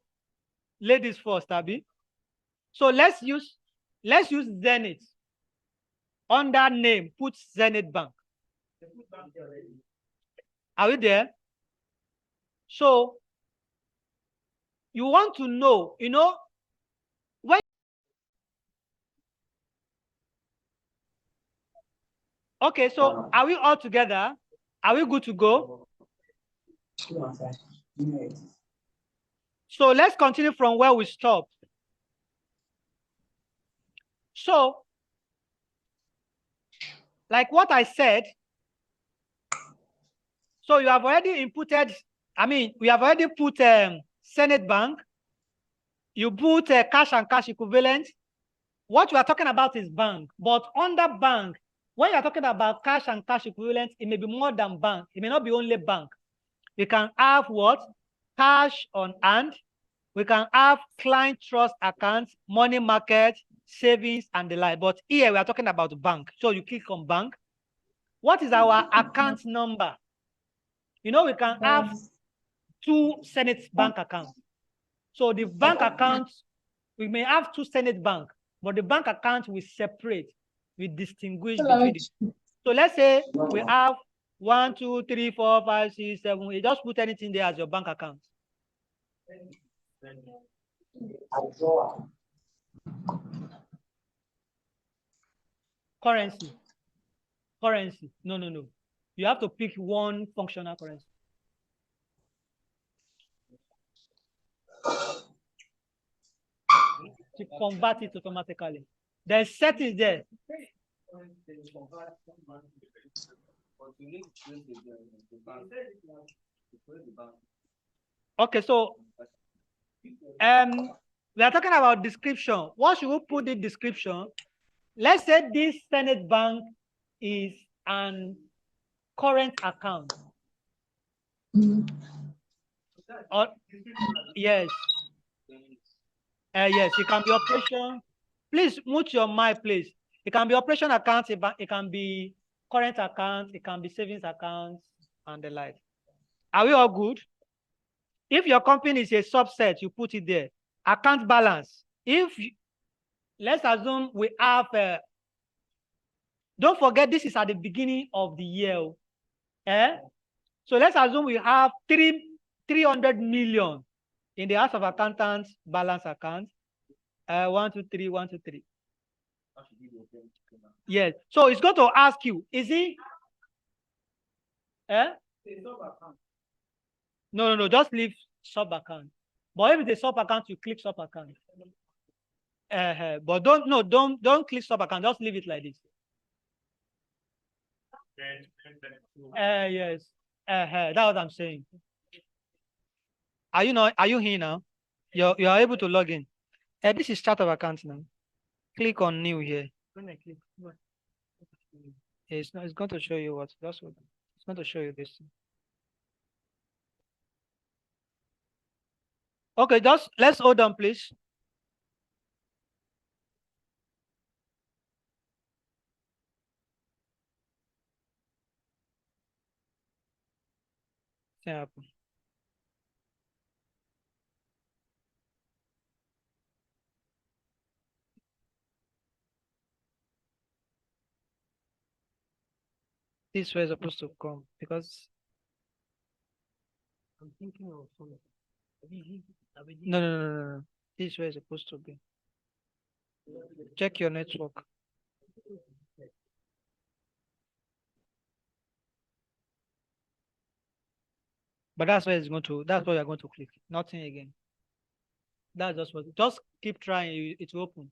ladies first, Abi. So let's use Zenith. On that name, put Zenith Bank. Are we there? So you want to know, when. Okay, so are we all together? Are we good to go? So let's continue from where we stopped. So, like what I said, so you have already inputted, we have already put Senate Bank. You put cash and cash equivalent. What we are talking about is bank, but under bank, when you're talking about cash and cash equivalent, it may be more than bank. It may not be only bank. We can have what? Cash on hand. We can have client trust accounts, money market, savings, and the like. But here we are talking about bank. So you click on bank. What is our account number? We can have 2 Senate Bank accounts. So the bank accounts, we may have 2 Senate Bank, but the bank account will separate, we distinguish between them. So let's say we have 1, 2, 3, 4, 5, 6, 7. You just put anything there as your bank account. Currency. No. You have to pick one functional currency. To convert it automatically. There's settings there. Okay, so we are talking about description. What should we put in description? Let's say this Senate Bank is an current account. Yes. Yes, it can be operation. Please mute your mic, please. It can be operation accounts, it can be current accounts, it can be savings accounts, and the like. Are we all good? If your company is a subset, you put it there. Account balance. Let's assume we have, don't forget this is at the beginning of the year. So let's assume we have 300 million in the House of Accountants balance account. 1, 2, 3, 1, 2, 3. Yes. So it's going to ask you, is it? No. Just leave sub account. But if it's a sub account, you click sub account. But don't click sub account. Just leave it like this. Yes. That's what I'm saying. Are you here now? You are able to log in. This is start of account now. Click on new here. It's going to show you what. It's going to show you this. Okay, let's hold on, please. Yeah. This way is supposed to come because I'm thinking of something. No. This way is supposed to be. Check your network. But that's where it's going to, that's what you're going to click. Nothing again. That's just keep trying, it will open.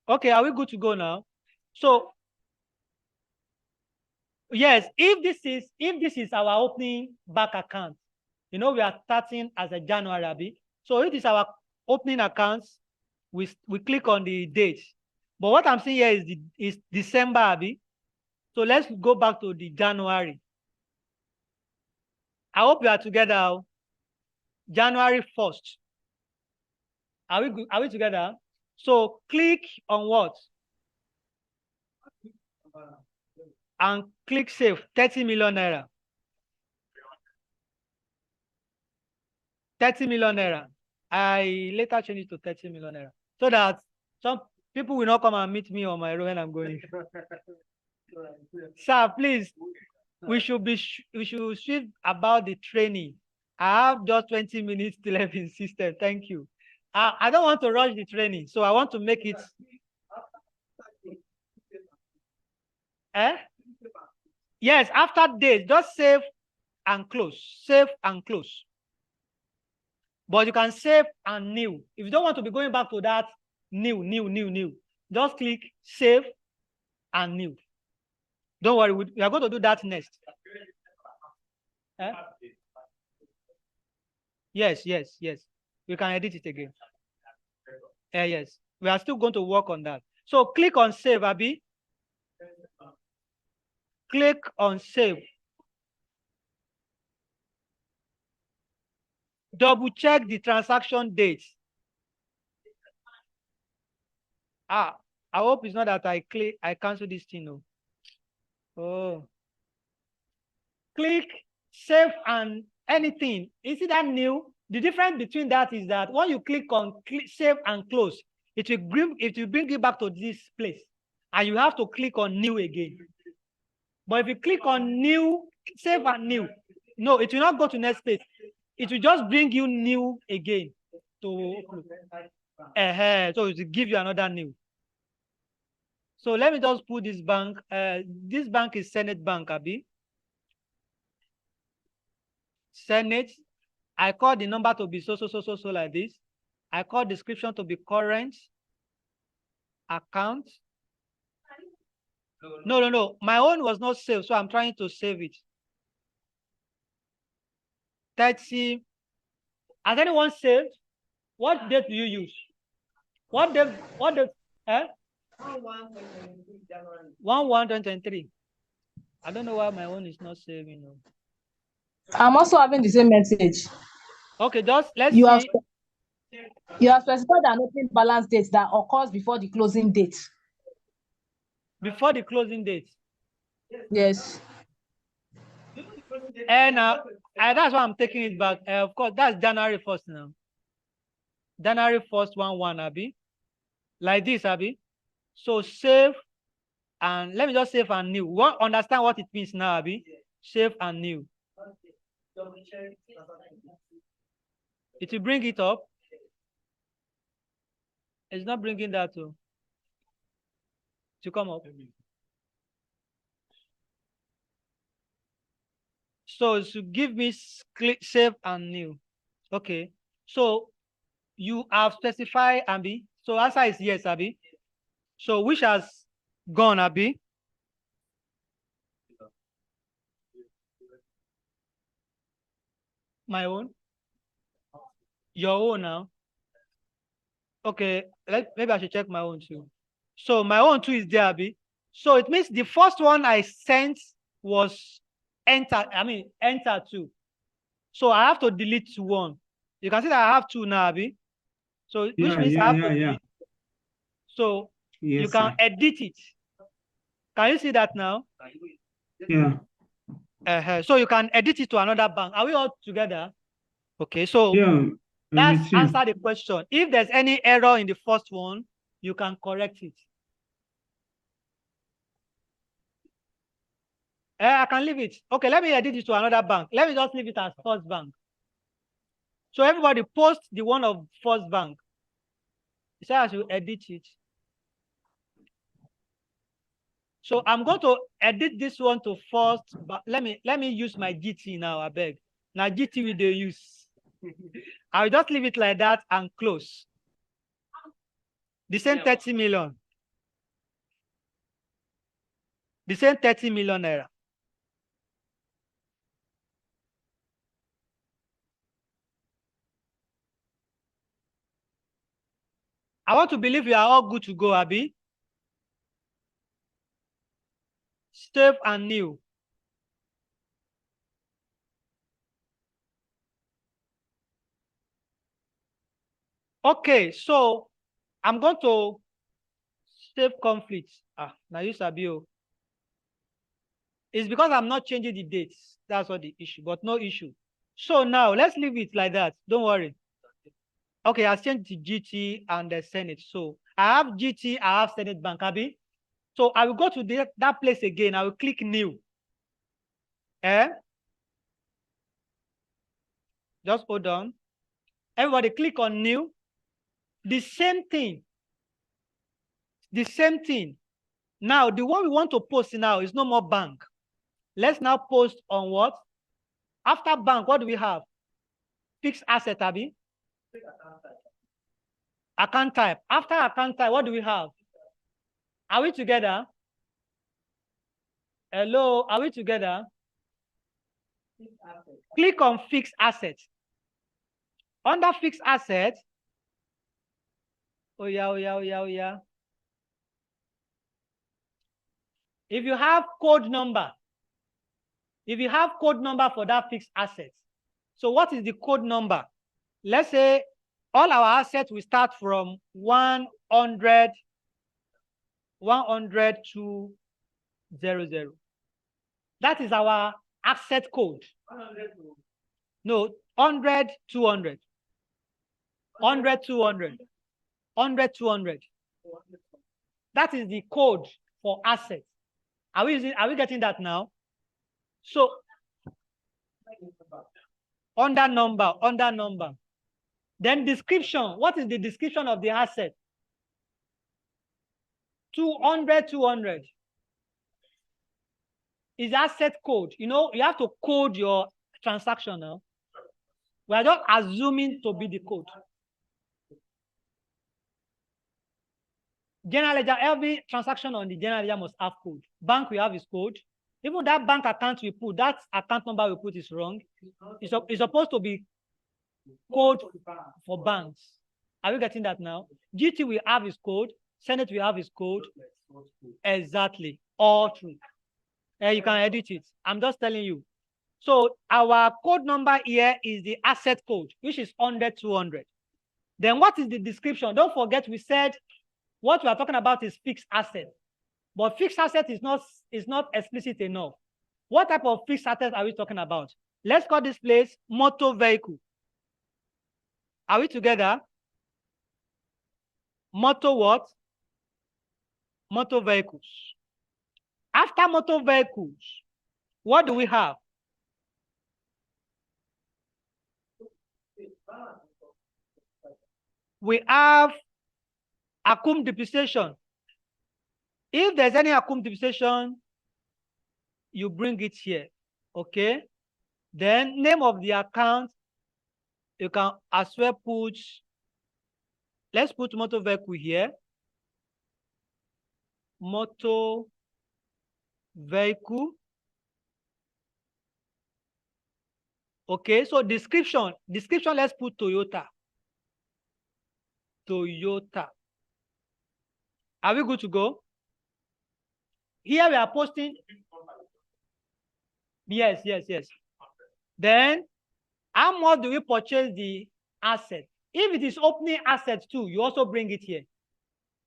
Okay, are we good to go now? So yes, if this is our opening bank account, we are starting as a January, Abi. So if this is our opening accounts, we click on the date. But what I'm seeing here is December, Abi. So let's go back to the January. I hope we are together. January 1st. Are we good? Are we together? So click on what? And click save. 30 million naira. 30 million naira. I later changed it to 30 million naira so that some people will not come and meet me on my road when I'm going. Sir, please, we should speak about the training. I have just 20 minutes to left in system. Thank you. I don't want to rush the training, so I want to make it. Yes, after this, just save and close. Save and close. But you can save and new. If you don't want to be going back to that new, just click save and new. Don't worry, we are going to do that next. Yes. You can edit it again. Yes, we are still going to work on that. So click on save, Abi. Click on save. Double check the transaction date. I hope it's not that I cancel this thing. No. Oh. Click save and anything. Is it that new? The difference between that is that when you click on save and close, it will bring you back to this place. And you have to click on new again. But if you click on new, save and new, no, it will not go to next page. It will just bring you new again. So it will give you another new. So let me just put this bank. This bank is Senate Bank, Abi. Senate. I call the number to be so like this. I call description to be current account. No. My own was not saved, so I'm trying to save it. 30. Has anyone saved? What date do you use? What date? 1/1/2023. I don't know why my own is not saving. I'm also having the same message. Okay, just let's see. You have specified an opening balance date that occurs before the closing date. Before the closing date? Yes. And that's why I'm taking it back. Of course, that's January 1st now. January 1st, 1/1, Abi. Like this, Abi. So save and let me just save and new. Understand what it means now, Abi? Save and new. It will bring it up. It's not bringing that to come up. So it should give me click save and new. Okay. So you have specified, Abi. So answer is yes, Abi. So which has gone, Abi? My own? Your own now? Okay, maybe I should check my own too. So my own too is there, Abi. So it means the first one I sent was enter 2. So I have to delete 1. You can see that I have 2 now, Abi. So which means I have to delete. So yes, you can edit it. Can you see that now? Yeah. So you can edit it to another bank. Are we all together? Okay, so let's answer the question. If there's any error in the first one, you can correct it. I can leave it. Okay, let me edit it to another bank. Let me just leave it as First Bank. So everybody post the one of First Bank. You say I should edit it. So I'm going to edit this one to First. But let me use my GT now, I beg. Now GT will they use. I will just leave it like that and close. The same 30 million. The same 30 million naira. I want to believe we are all good to go, Abby. Save and new. Okay, so I'm going to save conflicts. Now you Sabio. It's because I'm not changing the dates. That's what the issue, but no issue. So now let's leave it like that. Don't worry. Okay, I'll change the GT and the Senate. So I have GT, I have Senate Bank, Abby. So I will go to that place again. I will click new. Just hold on. Everybody click on new. The same thing. The same thing. Now, the one we want to post now is no more bank. Let's now post on what? After bank, what do we have? Fixed asset, Abby. Account type. After account type, what do we have? Are we together? Hello, are we together? Click on fixed asset. Under fixed asset, oh yeah. If you have code number for that fixed asset, so what is the code number? Let's say all our assets will start from 100 to 00. That is our asset code. No, 100, 200. 100, 200. 100, 200. That is the code for assets. Are we getting that now? So under number. Then description. What is the description of the asset? 200, 200. Is asset code. You know, you have to code your transaction now. We are just assuming to be the code. General ledger, every transaction on the general ledger must have code. Bank we have is code. Even that bank account we put, that account number we put is wrong. It's supposed to be code for banks. Are we getting that now? GT we have is code. Senate we have is code. Exactly. All true. You can edit it. I'm just telling you. So our code number here is the asset code, which is 100, 200. Then what is the description? Don't forget we said what we are talking about is fixed asset. But fixed asset is not explicit enough. What type of fixed asset are we talking about? Let's call this place motor vehicle. Are we together? Motor what? Motor vehicles. After motor vehicles, what do we have? We have accum depreciation. If there's any accum depreciation, you bring it here, okay? Then name of the account, you can as well put, let's put motor vehicle here. Motor vehicle. Okay, so description, let's put Toyota. Toyota. Are we good to go? Here we are posting. Yes. Then, how much do we purchase the asset? If it is opening assets too, you also bring it here.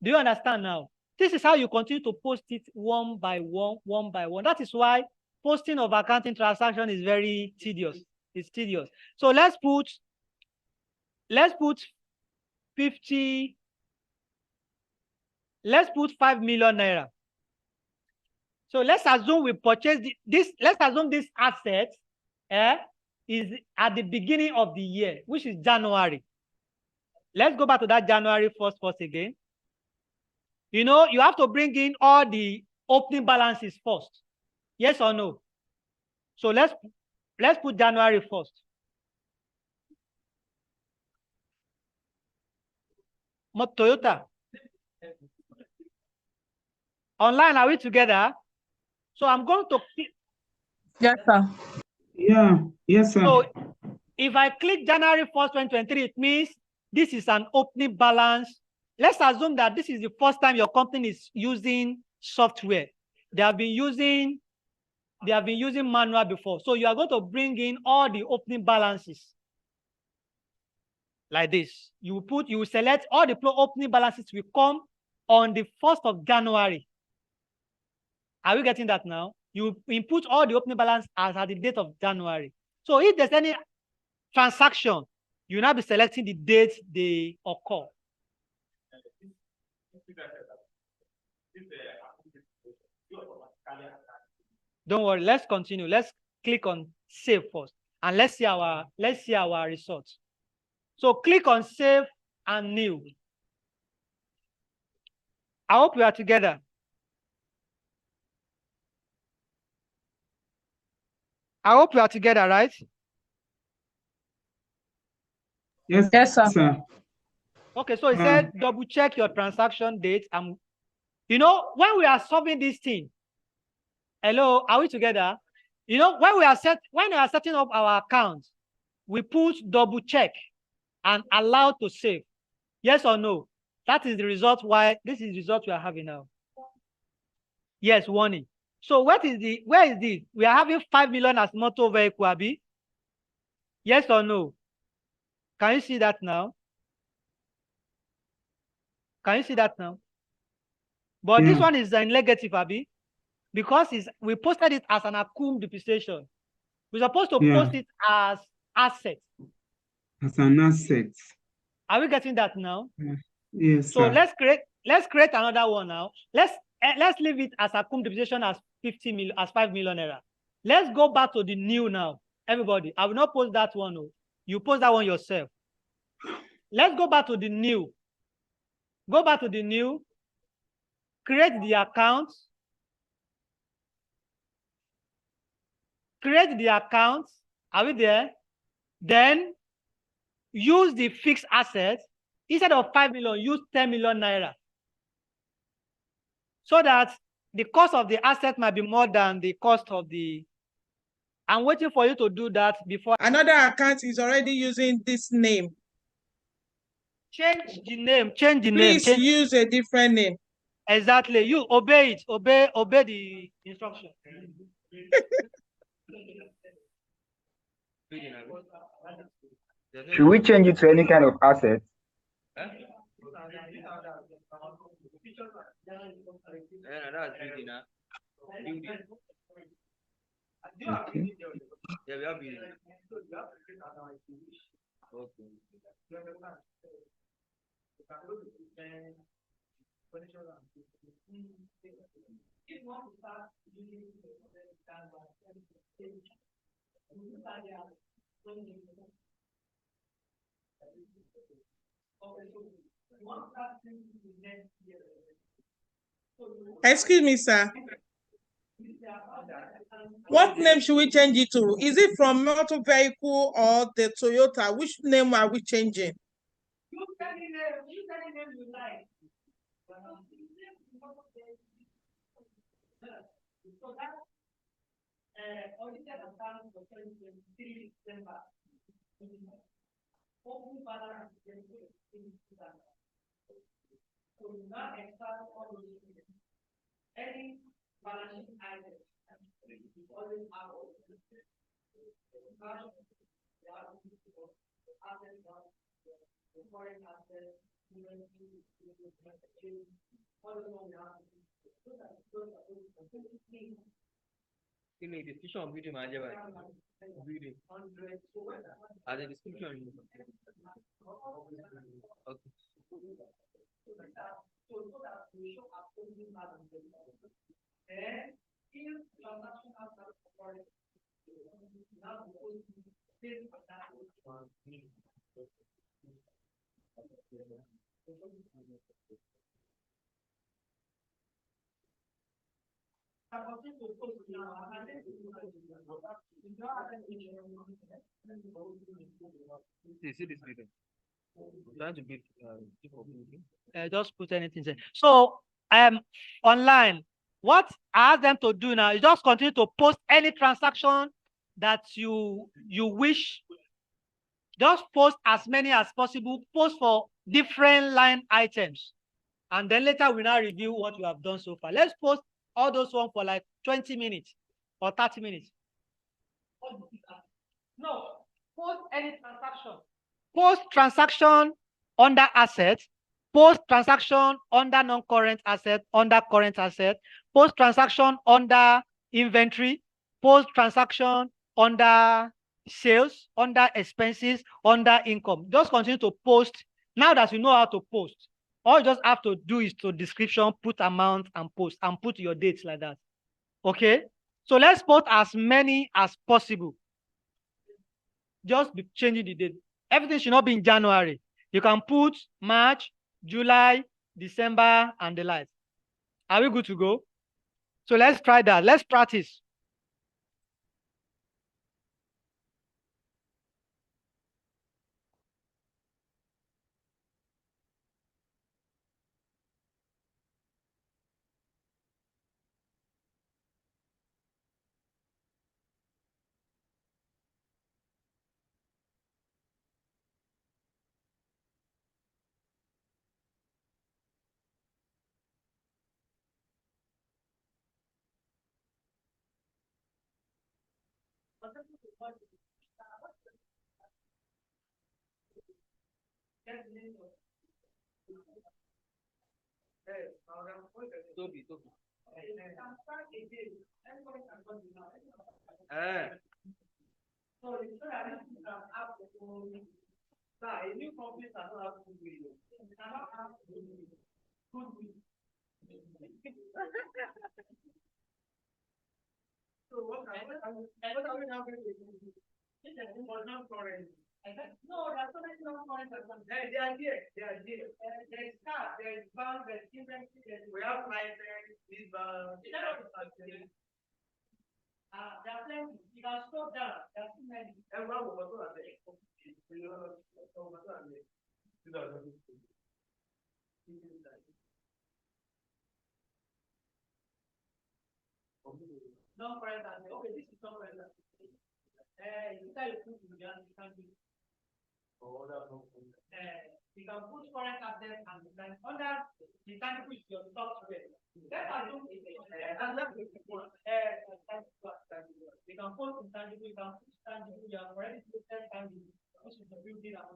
Do you understand now? This is how you continue to post it one by one. That is why posting of accounting transaction is very tedious. It's tedious. So let's put 50. Let's put 5 million naira. So let's assume we purchase this. Let's assume this asset is at the beginning of the year, which is January. Let's go back to that January first again. You know, you have to bring in all the opening balances first. Yes or no? So let's let's put January 1st. Toyota. Online, are we together? So I'm going to click. Yes, sir. Yeah, yes, sir. So if I click January 1st, 2023, it means this is an opening balance. Let's assume that this is the first time your company is using software. They have been using manual before. So you are going to bring in all the opening balances like this. You will select all the opening balances will come on the 1st of January. Are we getting that now? You input all the opening balance as at the date of January. So if there's any transaction, you will now be selecting the date they occur. Don't worry, let's continue. Let's click on save first. And let's see our results. So click on save and new. I hope we are together. I hope we are together, right? Yes, Yes, sir. sir. Okay, so it said double check your transaction date. You know, when we are solving this thing, hello, are we together? You know, when we are setting up our account, we put double check and allow to save. Yes or no? That is the result. Why this is the result we are having now. Yes, warning. So where is this? We are having 5 million as motor vehicle, Abi. Yes or no? Can you see that now? Can you see that now? But this one is in negative, Abi, because we posted it as an accrued depreciation. We're supposed to post it as asset. As an asset. Are we getting that now? Yes. So sir. let's create another one now. Let's leave it as accrued depreciation as 5 million naira. Let's go back to the new now. Everybody, I will not post that one. No. You post that one yourself. Let's go back to the new. Go back to the new. Create the account. Create the account. Are we there? Then use the fixed asset. Instead of 5 million, use 10 million naira. So that the cost of the asset might be more than the cost of the. I'm waiting for you to do that before. Another account is already using this name. Change the name. Change the Please name. use a different name. Exactly. You obey it. Obey the instruction. Should we change it to any kind of asset? Okay. Excuse me, sir. What name should we change it to? Is it from motor vehicle or the Toyota? Which name are we changing? Use any name you like. So that audited account for 2023 December. Open balance so now expand all those any balance item always have foreign assets, in a description of video manager video as a description. Okay. See this video. Trying to build just put anything there. So online, what I ask them to do now is just continue to post any transaction that you wish. Just post as many as possible. Post for different line items, and then later we now review what you have done so far. Let's post all those ones for like 20 minutes or 30 minutes. No, post any transaction. Post transaction under asset, post transaction under non-current asset, under current asset, post transaction under inventory, post transaction under sales, under expenses, under income. Just continue to post. Now that you know how to post, all you just have to do is to description, put amount and post, and put your dates like that. Okay? So let's post as many as possible. Just be changing the date. Everything should not be in January. You can put March, July, December, and the like. Are we good to go? So let's try that. Let's practice. Toby. So what are we now going to do? No, that's not non-current. They are here. There is car, there is bank, there is inventory, we have license, this bank. There are plenty. You can stop down. There are too many. Everyone will go to non-current asset. Okay, this is non-current asset. You can put it down, you can do it. You can put current assets and then under the tangible is your software. Let us do it. You can put intangible, you can put tangible, you have already put tangible, which is the building and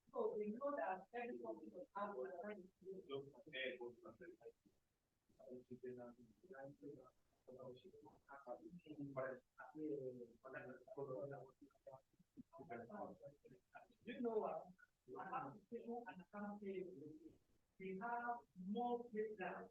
so we know that every company will have you know what? I have to say an account payable. we have more breakdown.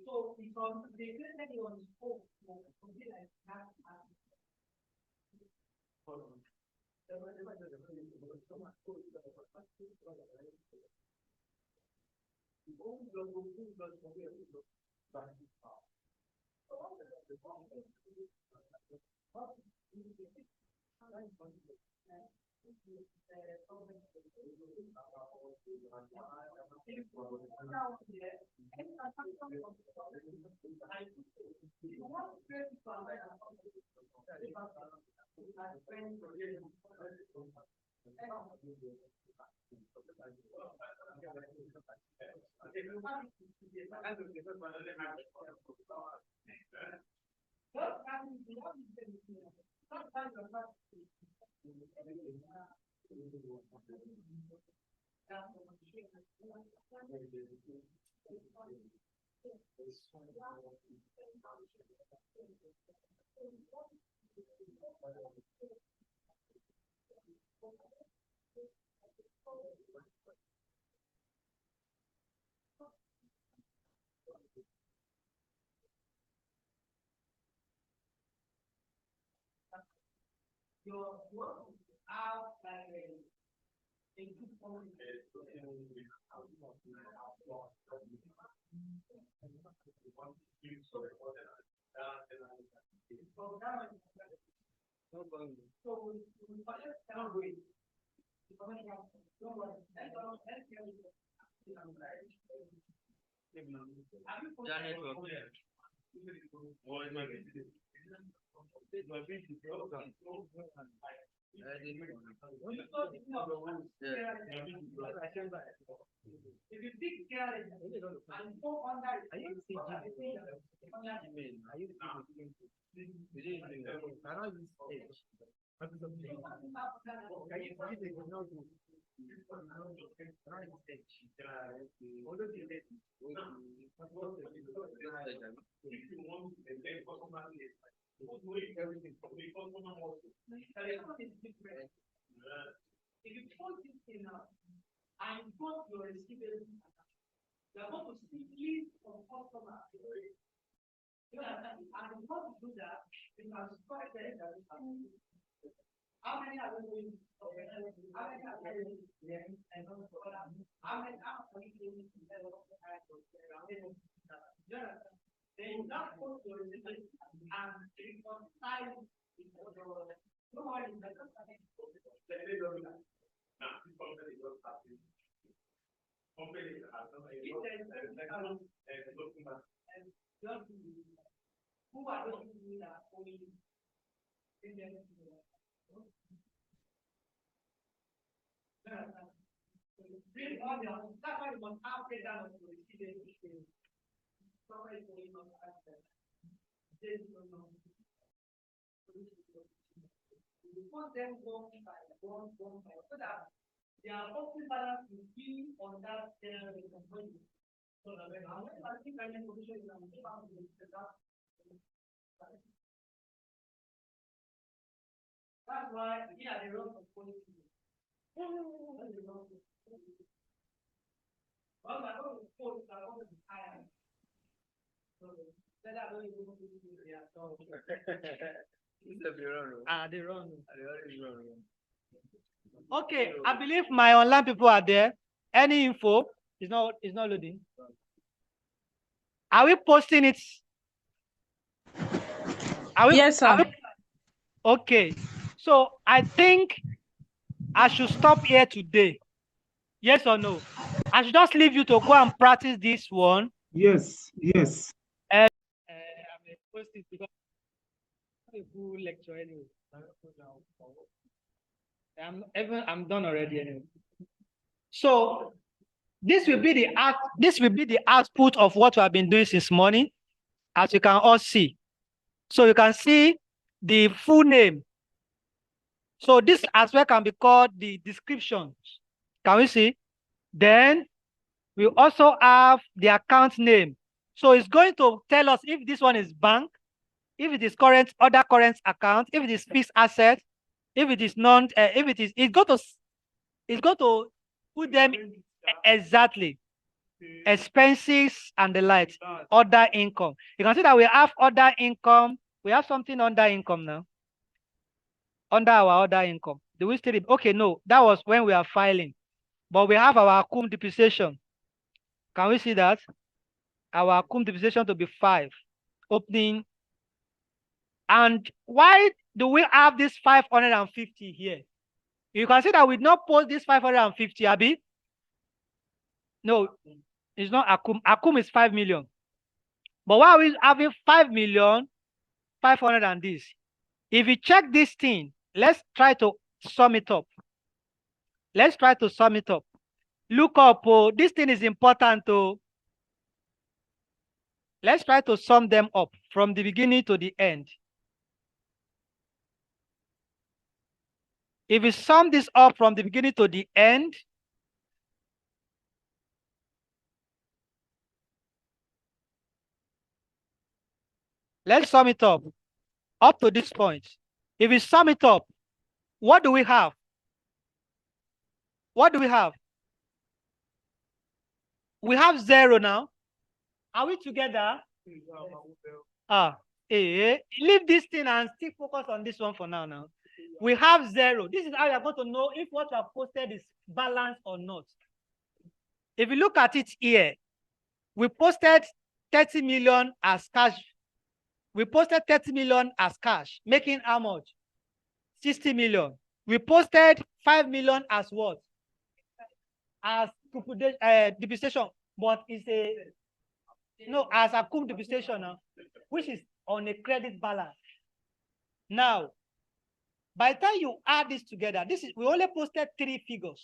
So because they said they on spoke something like that. Your work out like a good point. If you think careless and go on that, if you put this in and put your receivables, you're going to see leads from customers. And because you do that, you can start saying that how many are we doing? How many are we doing? And how many are we doing? Then you not put your receivables and reconcile no one is who are those people that only bring all the that's why you must have it down to receive it. Somebody going on you want them one by one so that their open balance will be on that component. So that when I think I can position that's why they run for policy. Well, I don't suppose I want to be higher. So that I don't even want to they run. Okay, I believe my online people are there. Any info is not loading. Are we posting it? Yes, sir. Okay, so I think I should stop here today. Yes or no? I should just leave you to go and practice this one. Yes. I'm posting because a full lecture anyway. I'm done already anyway. So this will be the output of what we have been doing since morning, as you can all see. So you can see the full name. So this as well can be called the description. Can we see? Then We also have the account name. So it's going to tell us if this one is bank, if it is current, other current account, if it is fixed asset, if it is non, if it is, it's going to put them exactly. Expenses and the likes, other income. You can see that we have other income. We have something under income now. Under our other income. Do we still? Okay, no, that was when we are filing. But we have our accrued depreciation. Can we see that? Our accrued depreciation to be 5. Opening. And why do we have this 550 here? You can see that we not post this 550, Abi. No, it's not Akum. Akum is 5 million. But why are we having 5,500,000 and this? If you check this thing, let's try to sum it up. Let's try to sum it up. Look up, this thing is important to. Let's try to sum them up from the beginning to the end. If we sum this up from the beginning to the end, let's sum it up to this point. If we sum it up, what do we have? What do we have? We have 0 now. Are we together? Leave this thing and still focus on this one for now. We have 0. This is how you are going to know if what you have posted is balanced or not. If you look at it here, we posted 30 million as cash. We posted 30 million as cash, making how much? 60 million. We posted 5 million as what? As depreciation, but it's as accrued depreciation now, which is on a credit balance. Now, by the time you add this together, we only posted 3 figures.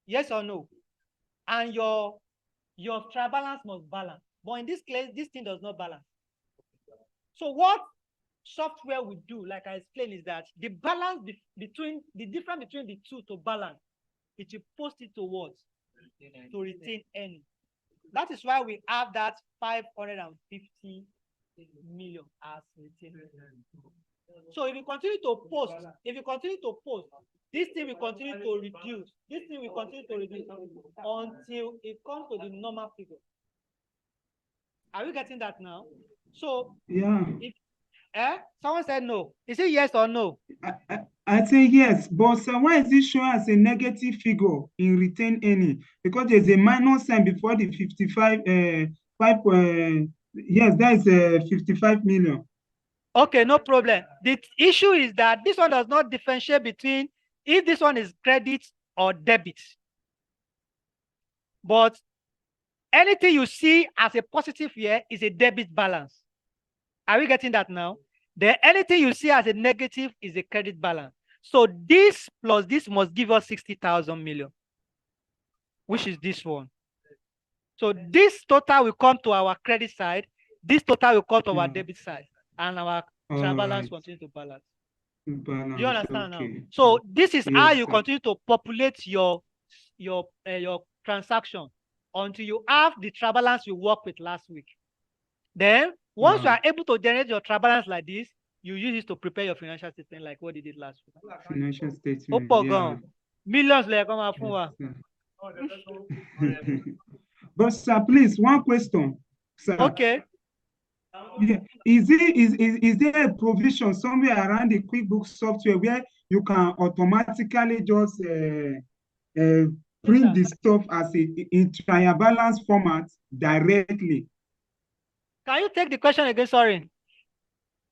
Yes or no? And your trial balance must balance. But in this case, this thing does not balance. So what software will do, like I explained, is that the balance between the difference between the two to balance, it will post it to what? To retain earnings. That is why we have that 550 million as retained earnings. So if you continue to post, this thing will continue to reduce. This thing will continue to reduce until it comes to the normal figure. Are you getting that now? So yeah. If someone said no. Is it yes or no? I say yes, but sir, why is it shown as a negative figure in retained earning? Because there's a minus sign before the 55. Yes, that is 55 million. Okay, no problem. The issue is that this one does not differentiate between if this one is credit or debit. But anything you see as a positive here is a debit balance. Are we getting that now? Then anything you see as a negative is a credit balance. So this plus this must give us 60,000 million, which is this one. So this total will come to our credit side. This total will come to our debit side. And our trial balance continue to balance. Do you understand now? So this is how you continue to populate your transaction until you have the trial balance you worked with last week. Then once you are able to generate your trial balance like this, you use it to prepare your financial statement like what you did last week. Financial statement. Millions like come out from. But sir, please, one question, sir. Okay. Yeah. Is there a provision somewhere around the QuickBooks software where you can automatically just print the stuff as in trial balance format directly? Can you take the question again? Sorry.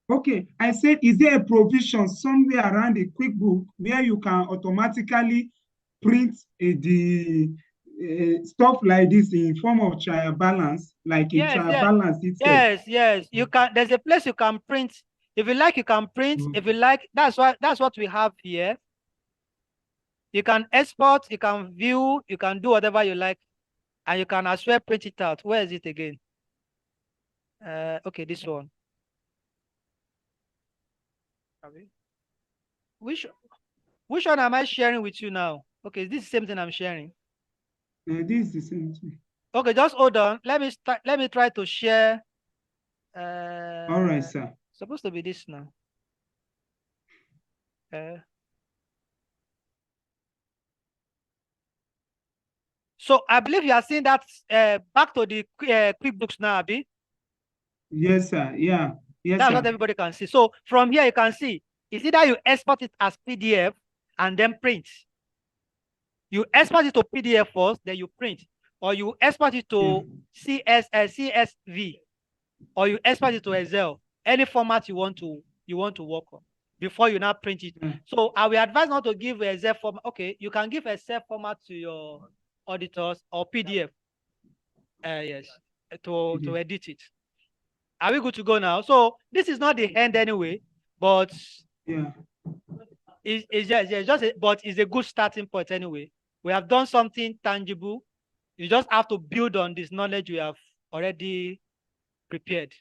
Okay, I said, is there a provision somewhere around the QuickBook where you can automatically print the stuff like this in form of trial balance, like a trial balance itself? Yes. You can. There's a place you can print. If you like, you can print. If you like, that's what we have here. You can export, you can view, you can do whatever you like, and you can as well print it out. Where is it again? Okay, this one. Which one am I sharing with you now? Okay, this is the same thing I'm sharing. This is the same thing. Okay, just hold on. Let me try to share. All right, sir. Supposed to be this now. So I believe you are seeing that back to the QuickBooks now, Abi. Yes, sir. Yeah. Yes, That's sir. what everybody can see. So from here, you can see it's either you export it as PDF and then print. You export it to PDF first, then you print, or you export it to CSV, or you export it to Excel. Any format you want to work on before you now print it. So I will advise not to give Excel format. Okay, you can give Excel format to your auditors or PDF. Yes, to edit it. Are we good to go now? So this is not the end anyway, but yeah, but it's a good starting point anyway. We have done something tangible. You just have to build on this knowledge we have already prepared.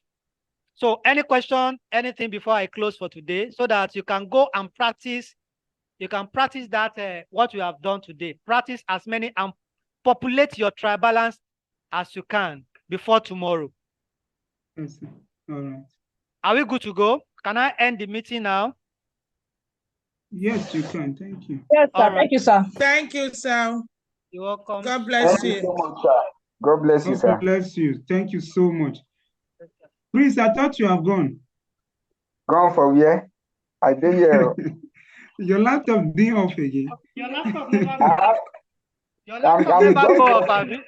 So any question, anything before I close for today, so that you can go and practice. You can practice that what you have done today. Practice as many and populate your trial balance as you can before tomorrow. Yes, sir. All right. Are we good to go? Can I end the meeting now? Yes, you can. Thank you. Yes, sir. All right. Thank you, sir. Thank you, sir. You're welcome. God bless Thank you you. so much, sir. God bless you, God sir. bless you. Thank you so much. Prince, I thought you have gone. Gone for where? I did here. Your laptop didn't off again. Your laptop never I go have, off. Your laptop I'm never just go off, Abi.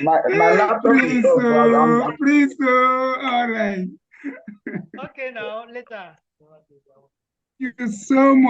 my laptop is Prince, off, so I'm Prince, all right. Okay, now later. Thank you so much.